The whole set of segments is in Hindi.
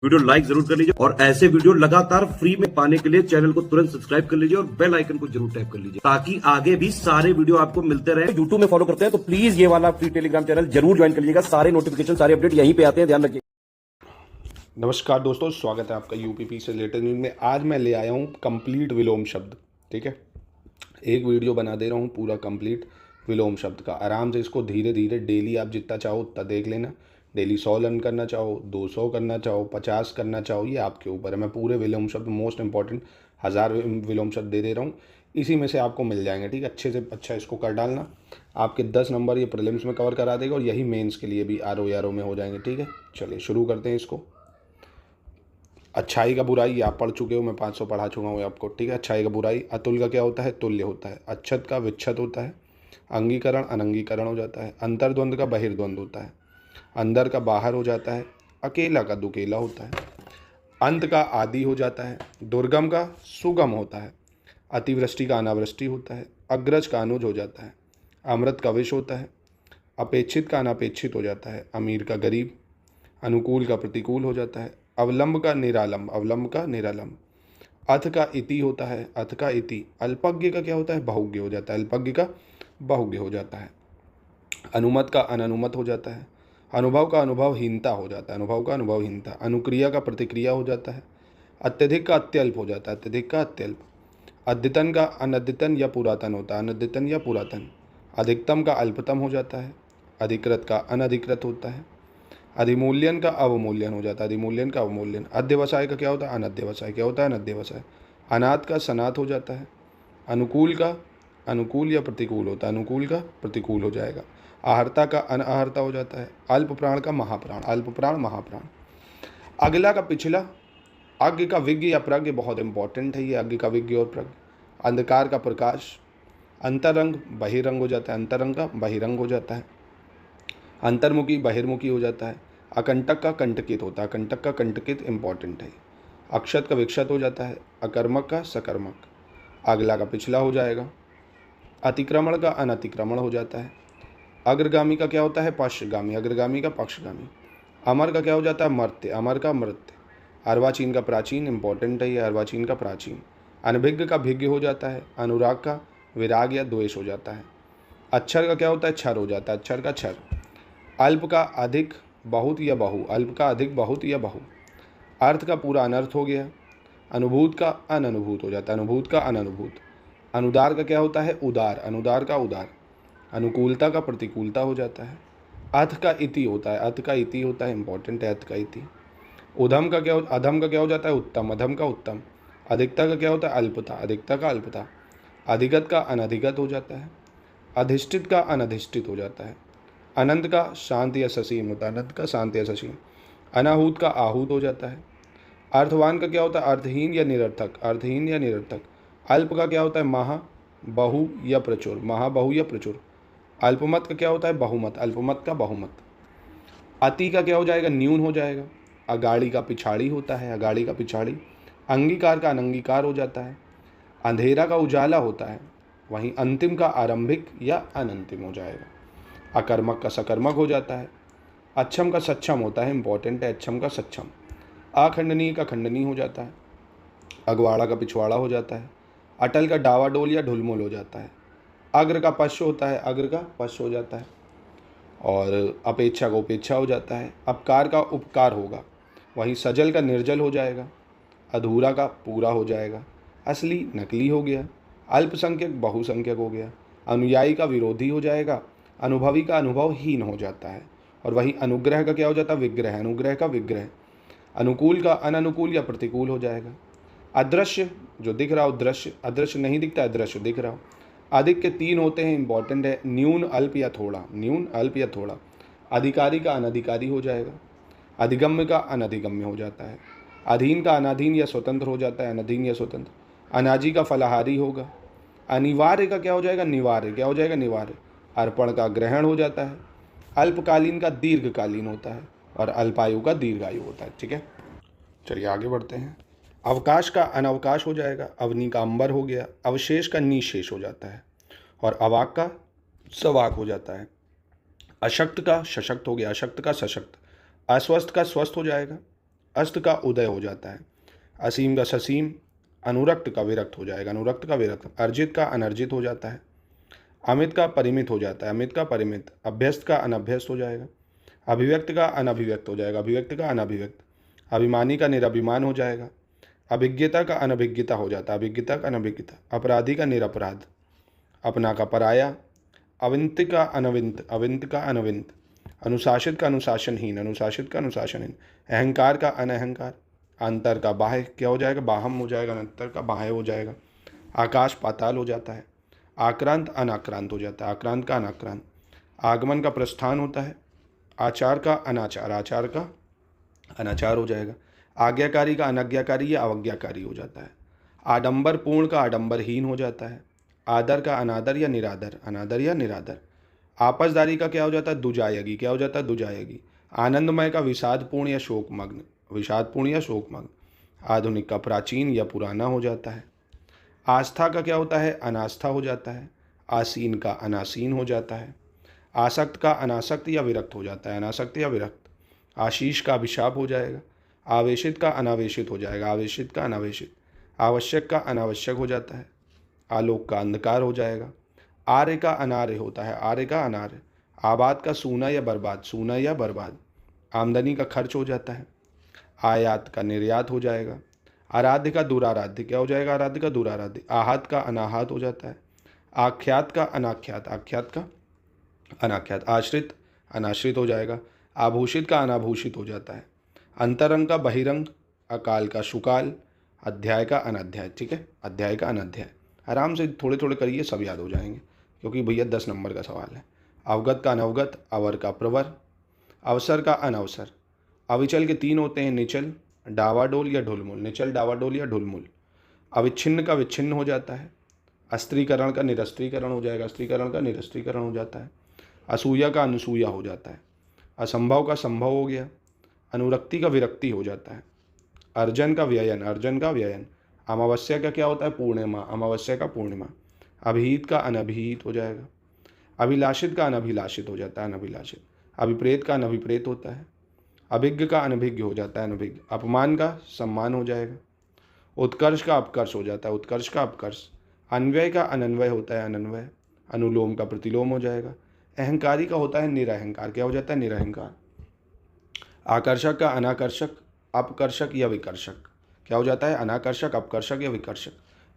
वीडियो लाइक जरूर कर लीजिए और ऐसे वीडियो लगातार फ्री में पाने के लिए चैनल को तुरंत सब्सक्राइब कर लीजिए और बेल आइकन को जरूर टैप कर लीजिए ताकि आगे भी सारे वीडियो आपको मिलते रहे। यूट्यूब में फॉलो करते हैं तो प्लीज ये वाला फ्री टेलीग्राम चैनल जरूर ज्वाइन कर लीजिएगा। सारे नोटिफिकेशन सारे अपडेट यहीं पे आते हैं, ध्यान रखिए। नमस्कार दोस्तों, स्वागत है आपका यूपीपी से लेटेस्ट न्यूज़ में। आज मैं ले आया हूँ कंप्लीट विलोम शब्द। ठीक है, एक वीडियो बना दे रहा हूँ पूरा कंप्लीट विलोम शब्द का। आराम से इसको धीरे धीरे डेली आप जितना चाहो उतना देख लेना। डेली 100 लर्न करना चाहो, 200 करना चाहो, 50 करना चाहो, ये आपके ऊपर है। मैं पूरे विलोम शब्द मोस्ट इंपॉर्टेंट 1000 विलोम शब्द दे रहा हूँ, इसी में से आपको मिल जाएंगे। ठीक है, अच्छे से अच्छा इसको कर डालना। आपके 10 नंबर ये प्रीलिम्स में कवर करा देगा और यही मेंस के लिए भी आर ओ में हो जाएंगे। ठीक है, चलिए शुरू करते हैं इसको। अच्छाई का बुराई आप पढ़ चुके हो, मैं 500 पढ़ा चुका हूँ आपको। ठीक है, अच्छाई का बुराई। अतुल का क्या होता है? तुल्य होता है। अच्छत का विच्छत होता है। अंगीकरण अनंगीकरण हो जाता है। अंतर्द्वंद का बहिर्द्वंद होता है। अंदर का बाहर हो जाता है। अकेला का दुकेला होता है। अंत का आदि हो जाता है। दुर्गम का सुगम होता है। अतिवृष्टि का अनावृष्टि होता है। अग्रज का अनुज हो जाता है। अमृत का विष होता है। अपेक्षित का अनापेक्षित हो जाता है। अमीर का गरीब। अनुकूल का प्रतिकूल हो जाता है। अवलंब का निरालंब, अवलंब का निरालंब। अथ का इति होता है। अथ का इति। अल्पज्ञ का क्या होता है? बहुज्ञ हो जाता है। अल्पज्ञ का बहुज्ञ हो जाता है। अनुमत का अननुमत हो जाता है। अनुभव का अनुभवहीनता हो जाता है। अनुभव का अनुभवहीनता। अनुक्रिया का प्रतिक्रिया हो जाता है। अत्यधिक का अत्यल्प हो जाता है। अत्यधिक का अत्यल्प। अद्यतन का अनद्यतन या पुरातन होता है। अनद्यतन या पुरातन। अधिकतम का अल्पतम हो जाता है। अधिकृत का अनधिकृत होता है। अधिमूल्यन का अवमूल्यन हो जाता है। अधिमूल्यन का अवमूल्यन। अध्यवसाय का क्या होता है? अनध्यवसाय। क्या होता है? अनध्यवसाय। अनाथ का सनाथ हो जाता है। अनुकूल का अनुकूल या प्रतिकूल होता है। अनुकूल का प्रतिकूल हो जाएगा। आहर्ता का अनआहर्ता हो जाता है। अल्प प्राण का महाप्राण। अल्प प्राण महाप्राण। अगला का पिछला। अज्ञ का विज्ञ या प्रज्ञ बहुत इंपॉर्टेंट है ये। अज्ञ का विज्ञ और प्रज्ञ। अंधकार का प्रकाश। अंतरंग बहिरंग हो जाता है। अंतरंग का बहिरंग हो जाता है। अंतर्मुखी बहिर्मुखी हो जाता है। अकंटक का कंटकित होता है। कंटक का कंटकित इंपॉर्टेंट है। अक्षत का विक्षत हो जाता है। अकर्मक का सकर्मक। अगला का पिछला हो जाएगा। अतिक्रमण का अनतिक्रमण हो जाता है। अग्रगामी का क्या होता है? पक्षगामी। अग्रगामी का पक्षगामी। अमर का क्या हो जाता है? मर्त्य। अमर का मृत्य। अर्वाचीन का प्राचीन, इंपॉर्टेंट है ये। अर्वाचीन का प्राचीन। अनभिज्ञ का भिज्ञ हो जाता है। अनुराग का विराग या द्वेष हो जाता है। अक्षर का क्या होता है? क्षर हो जाता है। अक्षर का क्षर। अल्प का अधिक बहुत या बहु। अल्प का अधिक बहुत या बहु। अर्थ का पूरा अनर्थ हो गया। अनुभूत का अननुभूत हो जाता है। अनुभूत का अननुभूत। अनुदार का क्या होता है? उदार। अनुदार का उदार। अनुकूलता का प्रतिकूलता हो जाता है। अथ का इति होता है। अथ का इति होता है, इंपॉर्टेंट है अथ का इति। उधम का क्या अधम का क्या हो जाता है? उत्तम। अधम का उत्तम। अधिकता का क्या होता है? अल्पता। अधिकता का अल्पता। अधिगत का अनधिगत हो जाता है। अधिष्ठित का अनधिष्ठित हो जाता है। अनंत का शांत या ससीम होता है। अनंत का शांत या ससीम। अनाहूत का आहूत हो जाता है। अर्थवान का क्या होता है? अर्थहीन या निरर्थक। अर्थहीन या निरर्थक। अल्प का क्या होता है? महा बहु या प्रचुर। महा बहु या प्रचुर। अल्पमत का क्या होता है? बहुमत। अल्पमत का बहुमत। अति का क्या हो जाएगा? न्यून हो जाएगा। अगाड़ी का पिछाड़ी होता है। अगाड़ी का पिछाड़ी। अंगीकार का अनंगीकार हो जाता है। अंधेरा का उजाला होता है। वहीं अंतिम का आरंभिक या अनंतिम हो जाएगा। अकर्मक का सकर्मक हो जाता है। अच्छम का सक्षम होता है, इंपॉर्टेंट है अच्छम का सक्षम। अखंडनीय का खंडनीय हो जाता है। अगवाड़ा का पिछवाड़ा हो जाता है। अटल का डावाडोल या ढुलमुल हो जाता है। अग्र का पश्च होता है। अग्र का पश्च हो जाता है। और अपेक्षा का उपेक्षा हो जाता है। अपकार का उपकार होगा। वहीं सजल का निर्जल हो जाएगा। अधूरा का पूरा हो जाएगा। असली नकली हो गया। अल्पसंख्यक बहुसंख्यक हो गया। अनुयायी का विरोधी हो जाएगा। अनुभवी का अनुभवहीन हो जाता है। और वही अनुग्रह का क्या हो जाता है? विग्रह। अनुग्रह का विग्रह। अनुकूल का अननुकूल या प्रतिकूल हो जाएगा। अदृश्य जो दिख रहा हो दृश्य, अदृश्य नहीं दिखता है, दृश्य दिख रहा हो। अधिक के 3 होते हैं, इंपॉर्टेंट है। न्यून, अल्प या थोड़ा। न्यून, अल्प या थोड़ा। अधिकारी का अनधिकारी हो जाएगा। अधिगम्य का अनधिगम्य हो जाता है। अधीन का अनाधीन या स्वतंत्र हो जाता है। अनधीन या स्वतंत्र। अनाजी का फलाहारी होगा। अनिवार्य का क्या हो जाएगा? निवार्य। क्या हो जाएगा? निवार्य। अर्पण का ग्रहण हो जाता है। अल्पकालीन का दीर्घकालीन होता है। और अल्पायु का दीर्घायु होता है। ठीक है, चलिए आगे बढ़ते हैं। अवकाश का अनवकाश हो जाएगा। अवनी का अंबर हो गया। अवशेष का निशेष हो जाता है। और अवाक का सवाक हो जाता है। अशक्त का सशक्त हो गया। अशक्त का सशक्त। अस्वस्थ का स्वस्थ हो जाएगा। अस्त का उदय हो जाता है। असीम का ससीम, अनुरक्त का विरक्त हो जाएगा, अनुरक्त का विरक्त। अर्जित का अनर्जित हो जाता है। अमित का परिमित हो जाता है, अमित का परिमित। अभ्यस्त का अनभ्यस्त हो जाएगा। अभिव्यक्त का अनभिव्यक्त हो जाएगा, अभिव्यक्त का अनभिव्यक्त। अभिमानी का निरभिमान हो जाएगा। अभिज्ञता का अनभिज्ञता हो जाता है, अभिज्ञता का अनभिज्ञता। अपराधी का निरपराध। अपना का पराया। अविंत का अनविंत, अविंत का अनविंत। अनुशासित का अनुशासनहीन, अनुशासित का अनुशासनहीन। अहंकार का अनअहंकार। अंतर का बाह्य क्या हो जाएगा, बाहम हो जाएगा, अंतर का बाह्य हो जाएगा। आकाश पाताल हो जाता है। आक्रांत अनाक्रांत हो जाता है, आक्रांत का अनाक्रांत। आगमन का प्रस्थान होता है। आचार का अनाचार, आचार का अनाचार हो जाएगा। आज्ञाकारी का अनाज्ञाकारी या अवज्ञाकारी हो जाता है। आडंबर पूर्ण का आडंबरहीन हो जाता है। आदर का अनादर या निरादर, अनादर या निरादर। आपसदारी का क्या हो जाता है, दुजायगी, क्या हो जाता है, दुजायगी। आनंदमय का विषादपूर्ण या शोकमग्न, विषादपूर्ण या शोकमग्न। आधुनिक का प्राचीन या पुराना हो जाता है। आस्था का क्या होता है, अनास्था हो जाता है। आसीन का अनासीन हो जाता है। आसक्त का अनासक्त या विरक्त हो जाता है, अनासक्त या विरक्त। आशीष का अभिशाप हो जाएगा। आवेशित का अनावेशित हो जाएगा, आवेशित का अनावेशित। आवश्यक का अनावश्यक हो जाता है। आलोक का अंधकार हो जाएगा। आर्य का अनार्य होता है, आर्य का अनार्य। आबाद का सूना या बर्बाद, सूना या बर्बाद। आमदनी का खर्च हो जाता है। आयात का निर्यात हो जाएगा। आराध्य का दुराराध्य, क्या हो जाएगा, आराध्य का दुराराध्य। आहत का अनाहत हो जाता है। आख्यात का अनाख्यात, आख्यात का अनाख्यात। आश्रित अनाश्रित हो जाएगा। आभूषित का अनाभूषित हो जाता है। अंतरंग का बहिरंग। अकाल का सुकाल। अध्याय का अनध्याय, ठीक है, अध्याय का अनध्याय। आराम से थोड़े थोड़े करिए, सब याद हो जाएंगे, क्योंकि भैया 10 नंबर का सवाल है। अवगत का अनवगत। अवर का प्रवर। अवसर का अनवसर। अविचल के 3 होते हैं, निचल, डावाडोल या ढुलमुल, निचल, डावाडोल या ढुलमुल। अविच्छिन्न का विच्छिन्न हो जाता है। अस्त्रीकरण का निरस्त्रीकरण हो जाएगा, अस्त्रीकरण का निरस्त्रीकरण हो जाता है। असूया का अनुसूया हो जाता है। असंभव का संभव हो गया। अनुरक्ति का विरक्ति हो जाता है। अर्जन का व्ययन, अर्जन का व्ययन। अमावस्या का क्या होता है, पूर्णिमा, अमावस्या का पूर्णिमा। अभिहित का अनभिहित हो जाएगा। अभिलाषित का अनभिलाषित हो जाता है, अनभिलाषित। अभिप्रेत का अनभिप्रेत होता है। अभिज्ञ का अनभिज्ञ हो जाता है, अनभिज्ञ। अपमान का सम्मान हो जाएगा। उत्कर्ष का अपकर्ष हो जाता है, उत्कर्ष का अपकर्ष। अन्वय का अनन्वय होता है, अनन्वय। अनुलोम का प्रतिलोम हो जाएगा। अहंकारी का होता है निरहंकार, क्या हो जाता है, निरहंकार। आकर्षक का अनाकर्षक। अपकर्षक या विकर्षक, क्या हो जाता है, अनाकर्षक, अपकर्षक या विकर्षक।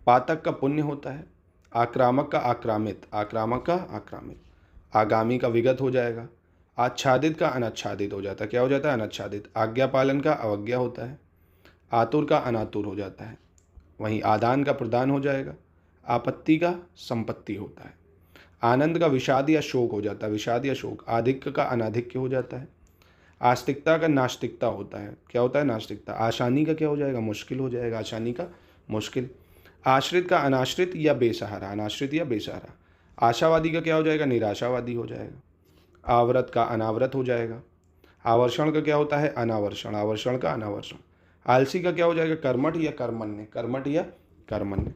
पातक का पुण्य होता है। आक्रामक का आक्रामित, आक्रामक का आक्रामित। आगामी का विगत हो जाएगा। आच्छादित का अनाच्छादित हो जाता है, क्या हो जाता है, अनाच्छादित। आज्ञा पालन का अवज्ञा होता है। आतुर का अनातुर हो जाता है। वहीं आदान का प्रदान हो जाएगा। आपत्ति का संपत्ति होता है। आनंद का विषाद या शोक हो जाता है, विषाद या शोक। आधिक्य का अनाधिक्य हो जाता है। आस्तिकता का नास्तिकता होता है, क्या होता है, नास्तिकता। आसानी का क्या हो जाएगा, मुश्किल हो जाएगा, आसानी का मुश्किल। आश्रित का अनाश्रित या बेसहारा, अनाश्रित या बेसहारा। आशावादी का क्या हो जाएगा, निराशावादी हो जाएगा। आवृत का अनावृत हो जाएगा। आवर्षण का क्या होता है, अनावर्षण, आवर्षण का अनावर्षण। आलसी का क्या हो जाएगा, कर्मठ या कर्मण्य, कर्मठ या कर्मण्य।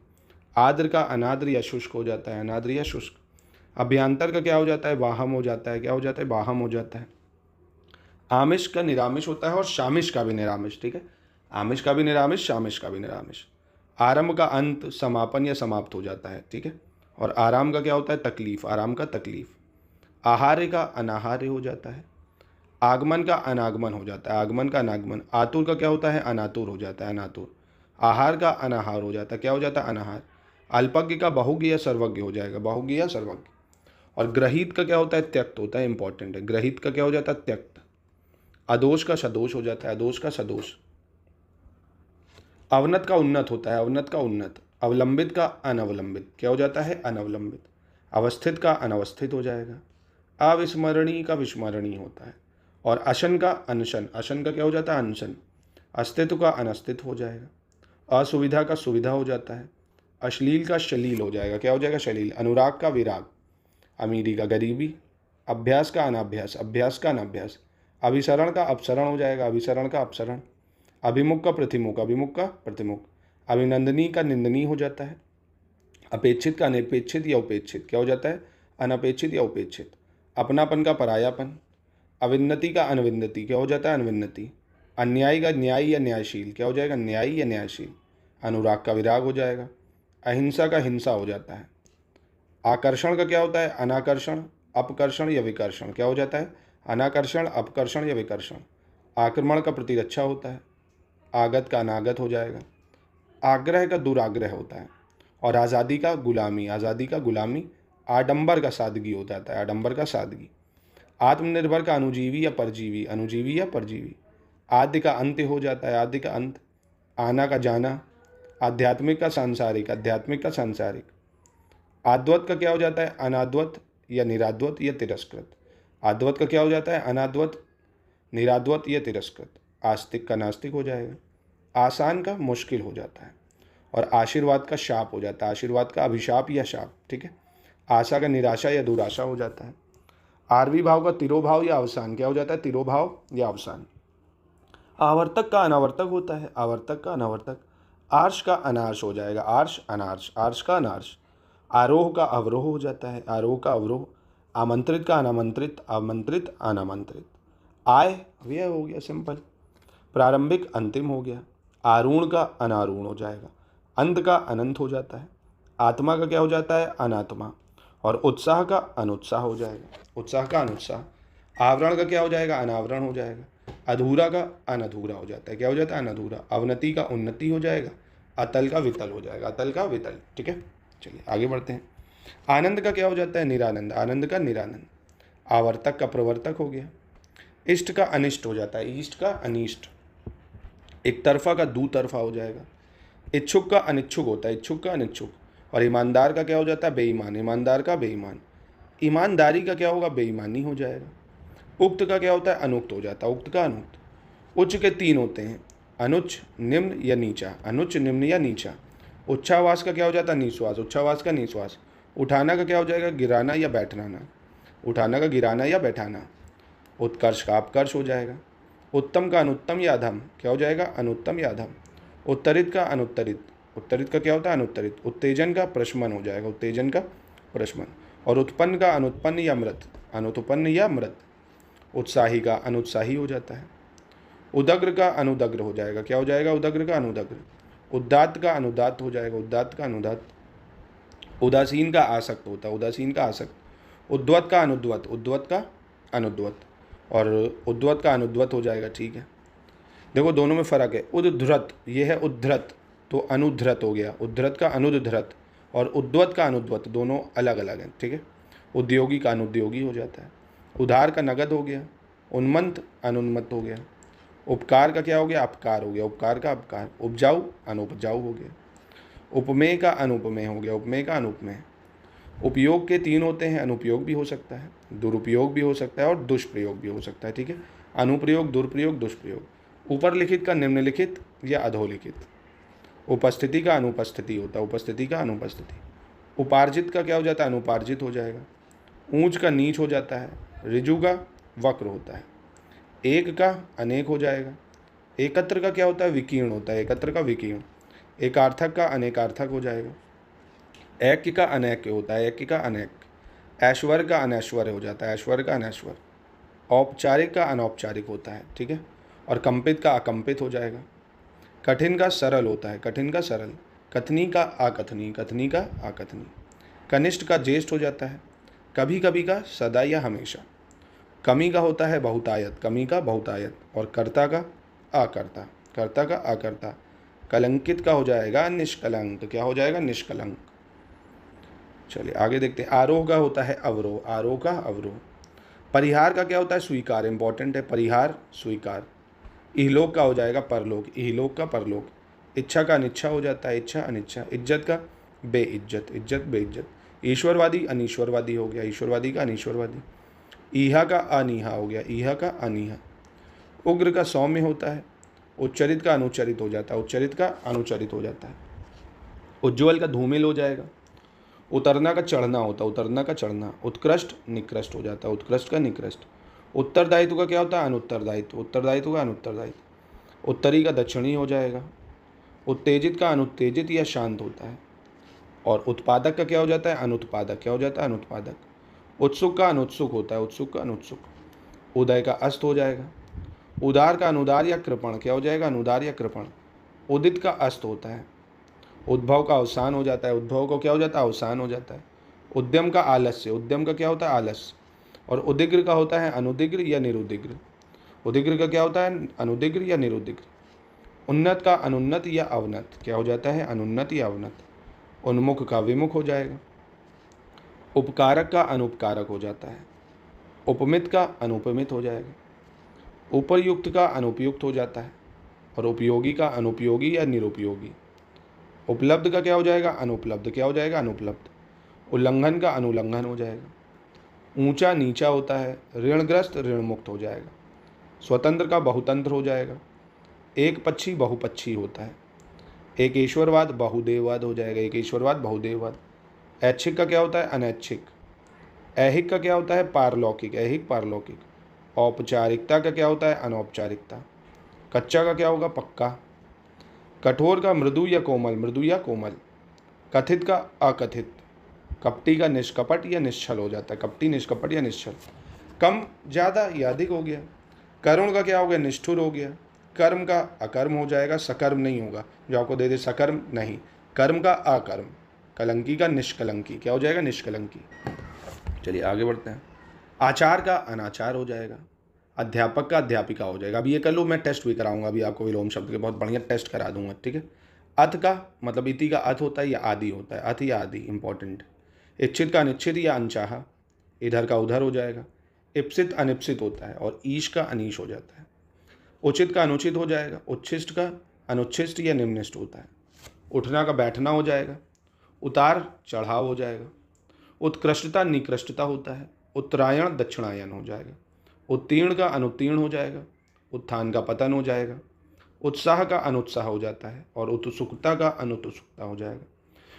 आद्र का अनाद्र या शुष्क हो जाता है, अनाद्र या शुष्क। अभ्यंतर का क्या हो जाता है, वाहम हो जाता है, क्या हो जाता है, वाहम हो जाता है। आमिष का निरामिष होता है और शामिश का भी निरामिष, ठीक है, आमिष का भी निरामिष, शामिश का भी निरामिष। आरंभ का अंत, समापन या समाप्त हो जाता है, ठीक है। और आराम का क्या होता है, तकलीफ, आराम का तकलीफ। आहार्य का अनाहार्य हो जाता है। आगमन का अनागमन हो जाता है, आगमन का अनागमन। आतुर का क्या होता है, अनातुर हो जाता है, अनातुर। आहार का अनाहार हो जाता है, क्या हो जाता है, अनाहार। अल्पज्ञ का बहुज्ञ या सर्वज्ञ हो जाएगा, बहुज्ञ या सर्वज्ञ। और ग्रहित का क्या होता है, त्यक्त होता है, इंपॉर्टेंट है। ग्रहित का क्या हो जाता है, त्यक्त। अदोष का सदोष हो जाता है, अदोष का सदोष। अवनत का उन्नत होता है, अवनत का उन्नत। अवलंबित का अनवलंबित, क्या हो जाता है, अनवलंबित। अवस्थित का अनवस्थित हो जाएगा। अविस्मरणीय का विस्मरणीय होता है। और अशन का अनशन, अशन का क्या हो जाता है, अनशन। अस्तित्व का अनस्तित्व हो जाएगा। असुविधा का सुविधा हो जाता है। अश्लील का शलील हो जाएगा, क्या हो जाएगा, शलील। अनुराग का विराग। अमीरी का गरीबी। अभ्यास का अनाभ्यास, अभ्यास का अनाभ्यास। अभिसरण का अपसरण हो जाएगा, अभिसरण का अपसरण। अभिमुख का प्रतिमुख, अभिमुख का प्रतिमुख। अभिनंदनीय का निंदनीय हो जाता है। अपेक्षित का अनपेक्षित या उपेक्षित, क्या हो जाता है, अनपेक्षित या उपेक्षित। अपनापन का परायापन। अविन्नति का अनविन्नति, क्या हो जाता है, अनविन्नति। अन्यायी का न्यायी या न्यायशील, क्या हो जाएगा? न्यायी या न्यायशील। अनुराग का विराग हो जाएगा। अहिंसा का हिंसा हो जाता है। आकर्षण का क्या होता है? अनाकर्षण, अपकर्षण या विकर्षण, क्या हो जाता है? अनाकर्षण, अपकर्षण या विकर्षण। आक्रमण का प्रतिरक्षा होता है। आगत का अनागत हो जाएगा। आग्रह का दुराग्रह होता है। और आज़ादी का गुलामी, आज़ादी का गुलामी। आडंबर का सादगी हो जाता है, आडंबर का सादगी। आत्मनिर्भर का अनुजीवी या परजीवी, अनुजीवी या परजीवी। आद्य का अंत्य हो जाता है, आद्य का अंत। आना का जाना। आध्यात्मिक का सांसारिक, आध्यात्मिक का सांसारिक। आद्वत का क्या हो जाता है? अनाद्वत या निराद्वत या तिरस्कृत। आद्वत का क्या हो जाता है? अनाद्वत, निराद्वत या तिरस्कृत। आस्तिक का नास्तिक हो जाएगा। आसान का मुश्किल हो जाता है। और आशीर्वाद का शाप हो जाता है, आशीर्वाद का अभिशाप या शाप, ठीक है। आशा का निराशा या दुराशा हो जाता है। आरवी भाव का तिरोभाव या अवसान, क्या हो जाता है? तिरोभाव या अवसान। आवर्तक का अनावर्तक होता है, आवर्तक का अनावर्तक। आर्ष का अनार्ष हो जाएगा, आर्ष अनार्ष, आर्ष का अनार्ष। आरोह का अवरोह हो जाता है, आरोह का अवरोह। आमंत्रित का अनामंत्रित, आमंत्रित अनामंत्रित। आय व्यय हो गया, सिंपल। प्रारंभिक अंतिम हो गया। आरूढ़ का अनारूढ़ हो जाएगा। अंत का अनंत हो जाता है। आत्मा का क्या हो जाता है? अनात्मा। और उत्साह का अनुत्साह हो जाएगा, उत्साह का अनुत्साह। आवरण का क्या हो जाएगा? अनावरण हो जाएगा। अधूरा का अनधूरा हो जाता है, क्या हो जाता है? अनधूरा। अवनति का उन्नति हो जाएगा। अतल का वितल हो जाएगा, अतल का वितल, ठीक है। चलिए आगे बढ़ते हैं। आनंद का क्या हो जाता है? निरानंद, आनंद का निरानंद। आवर्तक का प्रवर्तक हो गया। इष्ट का अनिष्ट हो जाता है, इष्ट का अनिष्ट। एक तरफा का दू तरफा हो जाएगा। इच्छुक का अनिच्छुक होता है, इच्छुक का अनिच्छुक। और ईमानदार का क्या हो जाता है? बेईमान, ईमानदार का बेईमान। ईमानदारी का क्या होगा? बेईमानी हो जाएगा। उक्त का क्या होता है? अनुक्त हो जाता है, उक्त का अनुक्त। उच्च के तीन होते हैं, अनुच्च, निम्न या नीचा, अनुच्च, निम्न या नीचा। उच्छ्वास का क्या हो जाता है? निश्वास, उच्छ्वास का निश्वास। उठाना का क्या हो जाएगा? गिराना या बैठाना, उठाना का गिराना या बैठाना। उत्कर्ष का अपकर्ष हो जाएगा। उत्तम का अनुत्तम या अधम, क्या हो जाएगा? अनुत्तम या अधम। उत्तरित का अनुत्तरित, उत्तरित का क्या होता है? अनुत्तरित। उत्तेजन का प्रशमन हो जाएगा, उत्तेजन का प्रशमन। और उत्पन्न का अनुत्पन्न या मृत, अनुत्पन्न या मृत। उत्साही का अनुत्साही हो जाता है। उदग्र का अनुदग्र हो जाएगा, क्या हो जाएगा? उदग्र का अनुदग्र। उदात्त का अनुदात्त हो जाएगा, उदात्त का अनुदात्त। उदासीन का आसक्त होता है, उदासीन का आसक्त। उद्वत का अनुद्वत, उद्वत का अनुद्वत। और उद्वत का अनुद्वत हो जाएगा, ठीक है। देखो दोनों में फ़र्क है। उद्धृत, ये है उद्धृत, तो अनुद्धृत हो गया। उद्धृत का अनुद्धृत और उद्वत का अनुद्वत दोनों अलग अलग हैं, ठीक है। उद्योगी का अनुद्योगी हो जाता है। उधार का नगद हो गया। उन्मत्त अनुन्मत्त हो गया। उपकार का क्या हो गया? अपकार हो गया, उपकार का अपकार। उपजाऊ अनुपजाऊ हो गया। उपमेय का अनुपमेय हो गया, उपमेय का अनुपमेय। उपयोग के तीन होते हैं, अनुपयोग भी हो सकता है, दुरुपयोग भी हो सकता है और दुष्प्रयोग भी हो सकता है, ठीक है। अनुप्रयोग, दुरुपयोग, दुष्प्रयोग। ऊपर लिखित का निम्नलिखित या अधोलिखित। उपस्थिति का अनुपस्थिति होता है, उपस्थिति का अनुपस्थिति। उपार्जित का क्या हो जाता है? अनुपार्जित हो जाएगा। ऊंच का नीच हो जाता है। ऋजु का वक्र होता है। एक का अनेक हो जाएगा। एकत्र का क्या होता है? विकीर्ण होता है, एकत्र का विकीर्ण। एकार्थक का अनेकार्थक हो जाएगा। ऐक्य का अनैक्य होता है, ऐक्य का अनैक। ऐश्वर्य का अनैश्वर्य हो जाता है, ऐश्वर्य का अनैश्वर्य। औपचारिक का अनौपचारिक होता है, ठीक है। और कंपित का अकंपित हो जाएगा। कठिन का सरल होता है, कठिन का सरल। कथनी का अकथनी, कथनी का अकथनी। कनिष्ठ का ज्येष्ठ हो जाता है। कभी कभी का सदा या हमेशा। कमी का होता है बहुतायत, कमी का बहुतायत। और कर्ता का अकर्ता, कर्ता का अकर्ता। कलंकित का हो जाएगा निष्कलंक, क्या हो जाएगा? निष्कलंक। चलिए आगे देखते हैं। आरोह का होता है अवरोह, आरोह का अवरोह। परिहार का क्या होता है? स्वीकार, इंपॉर्टेंट है, परिहार स्वीकार। इहलोक का हो जाएगा परलोक, इहलोक का परलोक। इच्छा का अनिच्छा हो जाता है, इच्छा अनिच्छा। इज्जत का बेइज्जत, इज्जत बेइज्जत। ईश्वरवादी अनीश्वरवादी हो गया, ईश्वरवादी का अनीश्वरवादी। ईहा का अनीहा हो गया, ईहा का अनीहा। उग्र का सौम्य होता है। उच्चरित का अनुच्चरित हो जाता है, उच्चरित का अनुच्चरित हो जाता है। उज्ज्वल का धूमिल हो जाएगा। उतरना का चढ़ना होता है, उतरना का चढ़ना। उत्कृष्ट निकृष्ट हो जाता है, उत्कृष्ट का निकृष्ट। उत्तरदायित्व का क्या होता है? अनुत्तरदायित्व, उत्तरदायित्व का अनुत्तरदायित्व। उत्तरी का दक्षिणी हो जाएगा। उत्तेजित का अनुत्तेजित या शांत होता है। और उत्पादक का क्या हो जाता है? अनुत्पादक, क्या हो जाता है? अनुत्पादक। उत्सुक का अनुत्सुक होता है, उत्सुक का अनुत्सुक। उदय का अस्त हो जाएगा। उदार का अनुदार या कृपण क्या हो जाएगा, अनुदार या कृपण। उदित का अस्त होता है, उद्भव का अवसान हो जाता है, उद्भव को क्या हो जाता है, अवसान हो जाता है। उद्यम का आलस्य, उद्यम का क्या होता है, आलस्य। और उदिग्र का होता है अनुदिग्र या निरुदिग्र। उदिग्र का क्या होता है, अनुदिग्र या निरुदिग्र। उन्नत का अनुन्नत या अवनत क्या हो जाता है, अनुन्नत या अवनत। उन्मुख का विमुख हो जाएगा। उपकारक का अनुपकारक हो जाता है। उपमित का अनुपमित हो जाएगा। उपयुक्त का अनुपयुक्त हो जाता है। और उपयोगी का अनुपयोगी या निरुपयोगी। उपलब्ध का क्या हो जाएगा, अनुपलब्ध क्या हो जाएगा, अनुपलब्ध। उल्लंघन का अनुल्लंघन हो जाएगा। ऊंचा नीचा होता है। ऋणग्रस्त ऋण मुक्त हो जाएगा। स्वतंत्र का बहुतंत्र हो जाएगा। एक पक्षी बहुपक्षी होता है। एक ईश्वरवाद बहुदेववाद हो जाएगा, एक ईश्वरवाद बहुदेववाद। ऐच्छिक का क्या होता है, अनैच्छिक। ऐहिक का क्या होता है, पारलौकिक, ऐहिक पारलौकिक। औपचारिकता का क्या होता है, अनौपचारिकता। कच्चा का क्या होगा, पक्का। कठोर का मृदु या कोमल, मृदु या कोमल। कथित का अकथित। कपटी का निष्कपट या निश्चल हो जाता है, कपटी निष्कपट या निश्चल। कम ज़्यादा या अधिक हो गया। करुण का क्या हो गया, निष्ठुर हो गया। कर्म का अकर्म हो जाएगा, सकर्म नहीं होगा, जो आपको दे दे सकर्म नहीं। कर्म का अकर्म। कलंकी का निष्कलंकी क्या हो जाएगा, निष्कलंकी। चलिए आगे बढ़ते हैं। आचार का अनाचार हो जाएगा। अध्यापक का अध्यापिका हो जाएगा। अभी ये कर लो, मैं टेस्ट भी कराऊंगा, अभी आपको विलोम शब्द के बहुत बढ़िया टेस्ट करा दूंगा, ठीक है। अथ का मतलब इति का अथ होता है या आदि होता है, अथ या आदि इंपॉर्टेंट। इच्छित का अनिच्छित या अनचाहा। इधर का उधर हो जाएगा। इप्सित अनिप्सित होता है और ईश का अनीश हो जाता है। उचित का अनुचित हो जाएगा। उच्छिष्ट का अनुच्छिष्ट या निम्निष्ट होता है। उठना का बैठना हो जाएगा। उतार चढ़ाव हो जाएगा। उत्कृष्टता निकृष्टता होता है। उत्तरायण दक्षिणायन हो जाएगा। उत्तीर्ण का अनुत्तीर्ण हो जाएगा। उत्थान का पतन हो जाएगा। उत्साह का अनुत्साह हो जाता है और उत्सुकता का अनुत्सुकता हो जाएगा।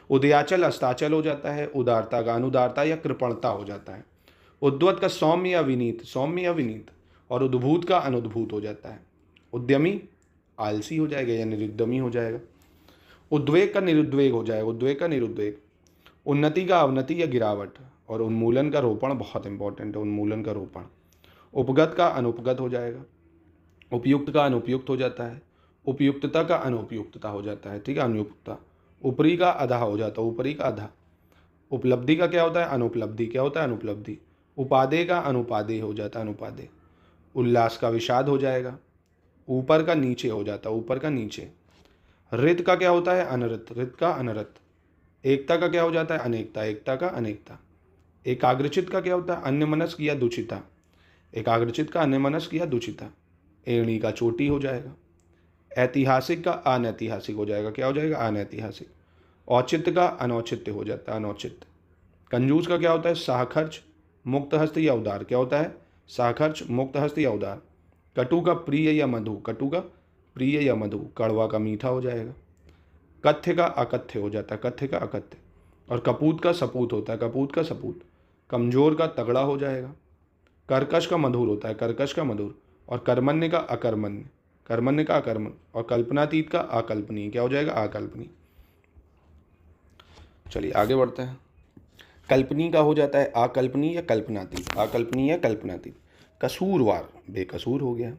उदयाचल अस्ताचल हो जाता है। उदारता का अनुदारता या कृपणता हो जाता है। उद्वत का सौम्य या विनीत, सौम्य या विनीत। और उद्भूत का अनुद्भूत हो जाता है। उद्यमी आलसी हो जाएगा या निरुद्यमी हो जाएगा। उद्वेग का निरुद्वेग हो जाएगा, उद्वेग का निरुद्वेग। उन्नति का अवनति या गिरावट। और उन्मूलन का रोपण बहुत इंपॉर्टेंट है, उन्मूलन का रोपण। उपगत का अनुपगत हो जाएगा। उपयुक्त का अनुपयुक्त हो जाता है। उपयुक्तता का अनुपयुक्तता हो जाता है, ठीक है, अनुपयुक्तता। ऊपरी का अधा हो जाता है, ऊपरी का अधा। उपलब्धि का क्या होता है, अनुपलब्धि क्या होता है, अनुपलब्धि। उपादेय का अनुपादेय हो जाता है, अनुपादेय। उल्लास का विषाद हो जाएगा। ऊपर का नीचे हो जाता है, ऊपर का नीचे। रित का क्या होता है, अनरित, रित का अनरित। एकता का क्या हो जाता है, अनेकता, एकता का अनेकता। एकाग्रचित का क्या होता है, अन्यमनस्क या दुचिता। एकाग्रचित का अन्यमनस्क या दुचिता। एणी का चोटी हो जाएगा। ऐतिहासिक का अनैतिहासिक हो जाएगा, क्या हो जाएगा, अनैतिहासिक। औचित्य का अनौचित्य हो जाता है, अनौचित्य। कंजूस का क्या होता है, साहखर्च मुक्त हस्त या उदार, क्या होता है, साहखर्च मुक्त हस्त या उदार। कटु का प्रिय या मधु, कटु का प्रिय या मधु। कड़वा का मीठा हो जाएगा। कथ्य का अकथ्य हो जाता है, कथ्य का अकथ्य। और कपूत का सपूत होता है, कपूत का सपूत। कमजोर का तगड़ा हो जाएगा। कर्कश का मधुर होता है, कर्कश का मधुर। और कर्मण्य का अकर्मण्य, कर्मण्य का अकर्मण्य। और कल्पनातीत का अकल्पनीय, क्या हो जाएगा, अकल्पनीय। चलिए आगे बढ़ते हैं। कल्पनीय का हो जाता है अकल्पनीय या कल्पनातीत, अकल्पनीय या कल्पनातीत। कसूरवार बेकसूर हो गया।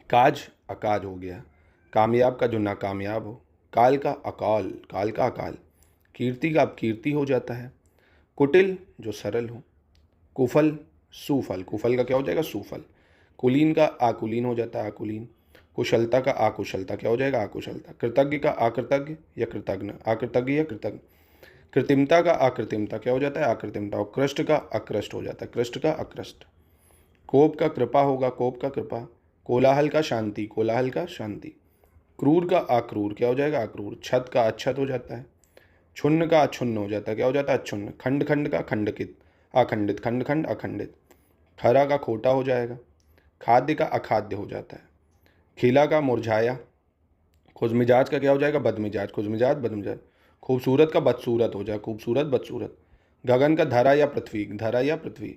काज अकाज हो गया। कामयाब का जो नाकामयाब हो। काल का अकाल, काल का अकाल। कीर्ति का अपकीर्ति हो जाता है। कुटिल जो सरल हो। कुफल सुफल, कुफल का क्या हो जाएगा, सुफल। कुलीन का आकुलीन हो जाता है, आकुलीन। कुशलता का आकुशलता, क्या हो जाएगा, आकुशलता। कृतज्ञ का अकृतज्ञ या कृतज्ञ, अकृतज्ञ या कृतज्ञ। कृत्रिमता का अकृत्रिमता, क्या हो जाता है, अकृत्रिमता। और कृष्ट का अकृष्ट हो जाता है, कृष्ट का अकृष्ट। कोप का कृपा होगा, कोप का कृपा। कोलाहल का शांति, कोलाहल का शांति। क्रूर का अक्रूर, क्या हो जाएगा, अक्रूर। छत का अच्छत हो जाता है। क्षुण्ण का अक्षुण्ण हो जाता है, क्या हो जाता है, अच्छुण्ण। खंड खंड का खंडकित, अखंडित। खंड खंड अखंडित। खरा का खोटा हो जाएगा। खाद्य का अखाद्य हो जाता है। खिला का मुरझाया। खुशमिजाज का क्या हो जाएगा, बदमिजाज, खुशमिजाज बदमिजाज। खूबसूरत का बदसूरत हो जाएगा, खूबसूरत बदसूरत। गगन का धरा या पृथ्वी, धरा या पृथ्वी।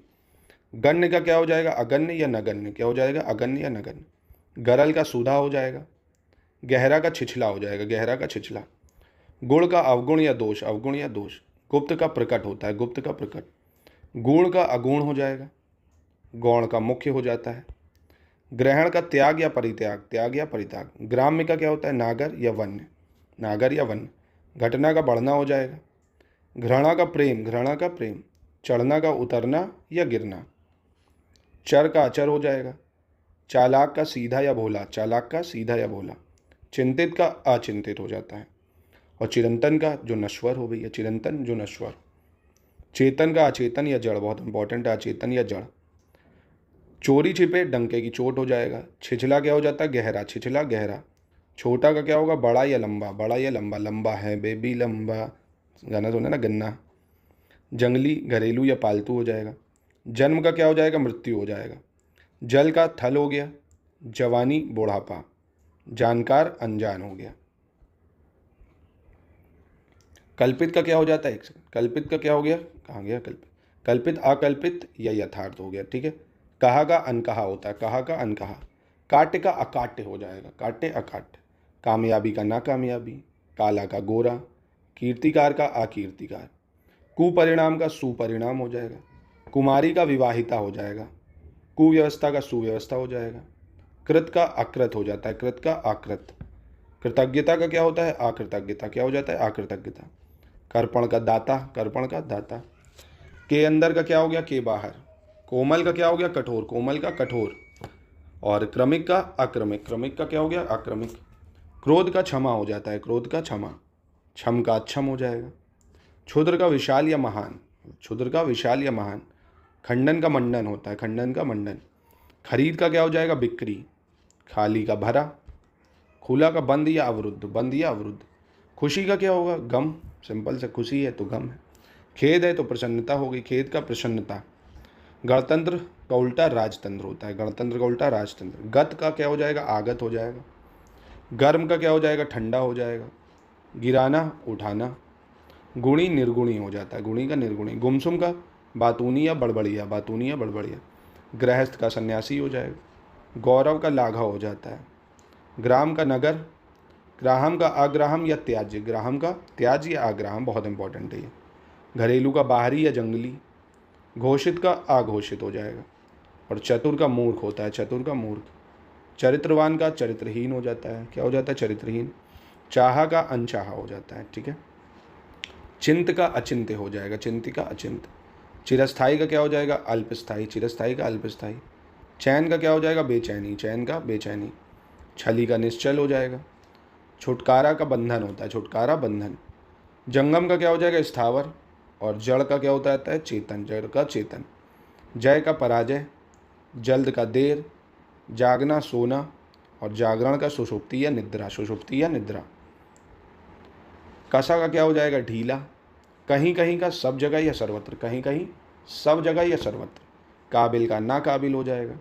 गण्य का क्या हो जाएगा, अगण्य या नगण्य, क्या हो जाएगा, अगण्य या नगण्य। गरल का सूधा हो जाएगा। गहरा का छिछला हो जाएगा, गहरा का छिछला। गुण का अवगुण या दोष, अवगुण या दोष। गुप्त का प्रकट होता है, गुप्त का प्रकट। गुण का अगुण हो जाएगा। गौण का मुख्य हो जाता है। ग्रहण का त्याग या परित्याग, त्याग या परित्याग। ग्राम्य का क्या होता है, नागर या वन्य, नागर या वन्य। घटना का बढ़ना हो जाएगा। घृणा का प्रेम, घृणा का प्रेम। चढ़ना का उतरना या गिरना। चर का अचर हो जाएगा। चालाक का सीधा या भोला, चालाक का सीधा या भोला। चिंतित का अचिंतित हो जाता है। और चिरंतन का जो नश्वर हो भैया, चिरंतन जो नश्वर। चेतन का अचेतन या जड़, बहुत इंपॉर्टेंट है, अचेतन या जड़। चोरी छिपे डंके की चोट हो जाएगा। छिछला क्या हो जाता है, गहरा, छिछला गहरा। छोटा का क्या होगा, बड़ा या लंबा, बड़ा या लंबा, लंबा है बेबी लंबा, गाना सुना ना, गन्ना। जंगली घरेलू या पालतू हो जाएगा। जन्म का क्या हो जाएगा, मृत्यु हो जाएगा। जल का थल हो गया। जवानी बुढ़ापा। जानकार अनजान हो गया। कल्पित का क्या हो जाता है, एक सेकंड, कल्पित का क्या हो गया, कहाँ गया कल्पित, कल्पित अकल्पित या यथार्थ हो गया, ठीक है। कहा का अनकहा होता है, कहा का अनकहा। काट्य का अकाट्य हो जाएगा, काट्य अकाट्य। कामयाबी का नाकामयाबी। काला का गोरा। कीर्तिकार का अकीर्तिकार। कुपरिणाम का सुपरिणाम हो जाएगा। कुमारी का विवाहिता हो जाएगा। कुव्यवस्था का सुव्यवस्था हो जाएगा। कृत का अकृत हो जाता है, कृत का आकृत। कृतज्ञता का क्या होता है, अकृतज्ञता, क्या हो जाता है, अकृतज्ञता। कर्पण का दाता, कर्पण का दाता। के अंदर का क्या हो गया, के बाहर। कोमल का क्या हो गया, कठोर, कोमल का कठोर। और क्रमिक का अक्रमिक, क्रमिक का क्या हो गया, अक्रमिक। क्रोध का क्षमा हो जाता है, क्रोध का क्षमा। क्षम का अक्षम हो जाएगा। क्षुद्र का विशाल या महान, क्षुद्र का विशाल या महान। खंडन का मंडन होता है, खंडन का मंडन। खरीद का क्या हो जाएगा, बिक्री। खाली का भरा। खुला का बंद या अवरुद्ध, बंद या अवरुद्ध। खुशी का क्या होगा, गम, सिंपल से, खुशी है तो गम है। खेद है तो प्रसन्नता होगी, खेद का प्रसन्नता। गणतंत्र का उल्टा राजतंत्र होता है, गणतंत्र का उल्टा राजतंत्र। गत का क्या हो जाएगा, आगत हो जाएगा। गर्म का क्या हो जाएगा, ठंडा हो जाएगा। गिराना उठाना। गुणी निर्गुणी हो जाता है, गुणी का निर्गुणी। गुमसुम का बातूनी या बड़बड़िया, बातूनी या बड़बड़िया। गृहस्थ का सन्यासी हो जाएगा। गौरव का लाघव हो जाता है। ग्राम का नगर। ग्राहम का अग्राहम या त्याज्य, ग्राहम का त्याज्य या अग्राहम, बहुत इंपॉर्टेंट है ये। घरेलू का बाहरी या जंगली। घोषित का अघोषित हो जाएगा। और चतुर का मूर्ख होता है, चतुर का मूर्ख। चरित्रवान का चरित्रहीन हो जाता है, क्या हो जाता है, चरित्रहीन। चाहा का अनचाहा हो जाता है, ठीक है। चिंत का अचिंत्य हो जाएगा, चिंत का अचिंत्य। चिरस्थाई का क्या हो जाएगा, अल्पस्थाई, चिरस्थाई का अल्पस्थाई। चैन का क्या हो जाएगा, बेचैनी, चैन का बेचैनी। छली का निश्चल हो जाएगा। छुटकारा का बंधन होता है, छुटकारा बंधन। जंगम का क्या हो जाएगा, स्थावर। और जड़ का क्या होता है, चेतन, जड़ का चेतन। जय का पराजय। जल्द का देर। जागना सोना। और जागरण का सुषुप्ति या निद्रा, सुषुप्ति या निद्रा। कसा का क्या हो जाएगा, ढीला। कहीं कहीं का सब जगह या सर्वत्र, कहीं कहीं सब जगह या सर्वत्र। काबिल का नाकाबिल हो जाएगा।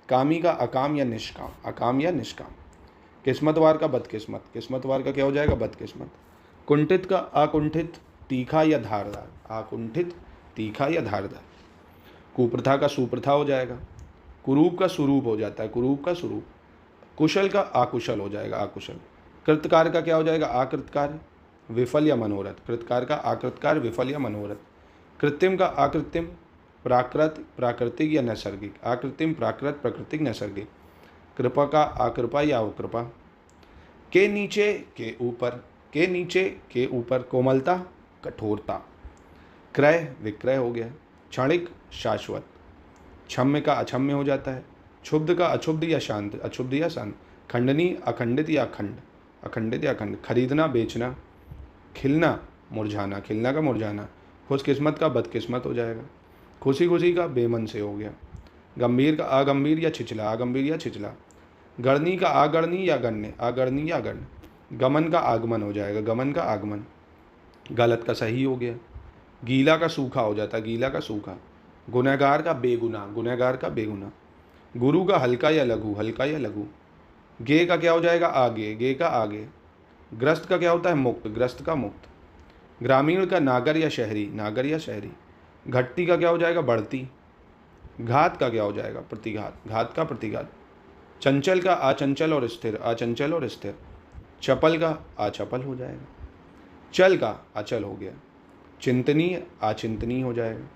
कामी का अकाम या निष्काम, अकाम या निष्काम। किस्मतवार का बदकिस्मत, किस्मतवार का क्या हो जाएगा, बदकिस्मत। कुंठित का अकुंठित, तीखा या धारदार, अकुंठित, तीखा या धारदार। कुप्रथा का सुप्रथा हो जाएगा। कुरूप का स्वरूप हो जाता है, कुरूप का स्वरूप। कुशल का अकुशल हो जाएगा, अकुशल। कृतकार का क्या हो जाएगा, अकृतकार, विफल या मनोरथ। कृतकार का अकृतकार, विफल या मनोरथ। कृत्रिम का अकृत्रिम, प्राकृत, प्राकृतिक या नैसर्गिक। अकृत्रिम, प्राकृत, प्राकृतिक, नैसर्गिक। कृपा का अकृपा या अकृपा। के नीचे के ऊपर, के नीचे के ऊपर। कोमलता, कठोरता। क्रय विक्रय हो गया। क्षणिक शाश्वत। क्षम्य का अक्षम्य हो जाता है। क्षुब्ध का अक्षुब्ध या शांत, अक्षुब्ध या शांत। खंडनी अखंडित या अखंड, अखंडित या अखंड। खरीदना बेचना। खिलना मुरझाना, खिलना का मुरझाना। खुशकिस्मत का बदकिस्मत हो जाएगा। खुशी खुशी का बेमन से हो गया। गंभीर का अगंभीर या छिछला, अगंभीर या छिछला। गणनी का अगणनी या गण्य, अगणनी या गण्य। गमन का आगमन हो जाएगा, गमन का आगमन। गलत का सही हो गया। गीला का सूखा हो जाता है, गीला का सूखा। गुनहगार का बेगुनाह, गुनहगार का बेगुनाह। गुरु का हल्का या लघु, हल्का या लघु। गे का क्या हो जाएगा, आगे, गे का आगे। ग्रस्त का क्या होता है, मुक्त, ग्रस्त का मुक्त। ग्रामीण का नागर या शहरी, नागर या शहरी। घटती का क्या हो जाएगा, बढ़ती। घात का क्या हो जाएगा, प्रतिघात, घात का प्रतिघात। चंचल का अचंचल और स्थिर, अचंचल और स्थिर। चपल का अचपल हो जाएगा। चल का अचल हो गया। चिंतनीय अचिंतनीय हो जाएगा।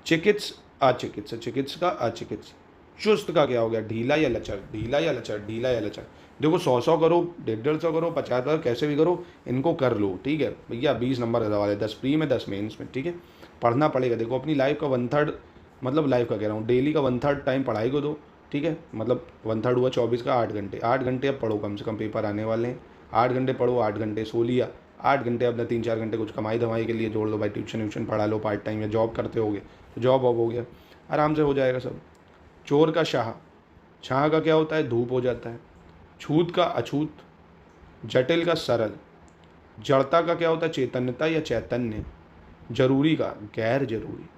चिकित्स अचिकित्स, चिकित्स का अचिकित्स। चुस्त का क्या हो गया, ढीला या लचर, ढीला या लचर, ढीला या लचर। देखो 100 करो, 150 करो, 50 करो, कैसे भी करो, इनको कर लो, ठीक है भैया। 20 नंबर का सवाल है, 10 प्री में 10 मेंस में, ठीक है। पढ़ना पड़ेगा। देखो अपनी लाइफ का 1/3, मतलब लाइफ का कह रहा हूँ, डेली का 1/3 टाइम पढ़ाई को दो, ठीक है। मतलब 1/3 हुआ 24 का 8 घंटे, 8 घंटे अब पढ़ो, कम से कम पेपर आने वाले हैं। 8 घंटे पढ़ो, 8 घंटे सो लिया, 8 घंटे अपना 3-4 घंटे कुछ कमाई धमाई के लिए जोड़ लो भाई, ट्यूशन व्यूशन पढ़ा लो पार्ट टाइम, या जॉब करते होगे तो जॉब वॉब हो गया, आराम से हो जाएगा सब। चोर का शाह, छाह का क्या होता है, धूप हो जाता है। छूत का अछूत, जटिल का सरल। जड़ता का क्या होता है, चेतन्यता या चैतन्य। जरूरी का गैर जरूरी।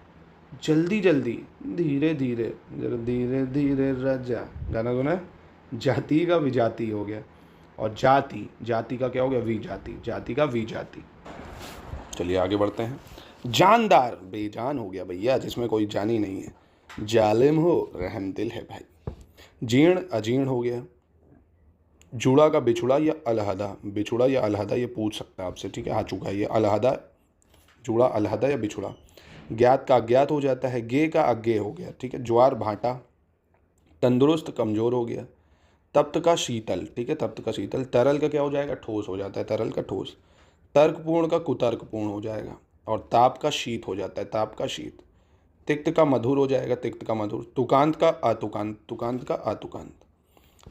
जल्दी जल्दी, धीरे धीरे, जरा धीरे धीरे राजा, गाना सुना है। जाति का विजाति हो गया। और जाति, जाति का क्या हो गया, विजाति, जाति का विजाति। चलिए आगे बढ़ते हैं। जानदार, बेजान हो गया भैया, जिसमें कोई जान ही नहीं है। जालिम हो, रहमदिल है भाई। जीर्ण अजीर्ण हो गया। जुड़ा का बिछुड़ा या अलहदा, बिछुड़ा या अलहदा ये पूछ सकता है आपसे, ठीक है, आ चुका है ये। अलहदा, जुड़ा, अलहदा या बिछुड़ा। ज्ञात का अज्ञात हो जाता है। गे का अज्ञे हो गया, ठीक है। ज्वार भाटा। तंदुरुस्त कमजोर हो गया। तप्त का शीतल, ठीक है, तप्त का शीतल। तरल का क्या हो जाएगा, ठोस हो जाता है, तरल का ठोस। तर्कपूर्ण का कुतर्कपूर्ण हो जाएगा। और ताप का शीत हो जाता है, ताप का शीत। तिक्त का मधुर हो जाएगा, तिक्त का मधुर। तुकांत का अतुकांत, तुकांत का अतुकांत।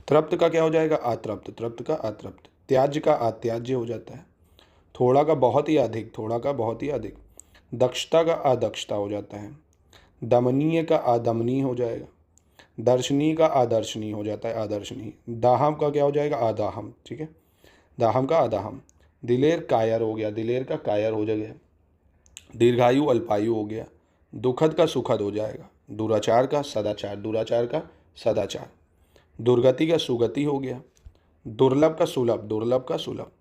तृप्त का क्या हो जाएगा, अतृप्त, तृप्त का अतृप्त। त्याज्य का अत्याज्य हो जाता है। थोड़ा का बहुत ही अधिक, थोड़ा का बहुत ही अधिक। दक्षता का अदक्षता हो जाता है। दमनीय का अदमनीय हो जाएगा। दर्शनीय का आदर्शनीय हो जाता है, आदर्शनीय। दाहम का क्या हो जाएगा, आदाहम, ठीक है, दाहम का आदाहम। दिलेर कायर हो गया, दिलेर का कायर हो जाएगा। दीर्घायु अल्पायु हो गया। दुखद का सुखद हो जाएगा। दुराचार का सदाचार, दुराचार का सदाचार। दुर्गति का सुगति हो गया। दुर्लभ का सुलभ, दुर्लभ का सुलभ।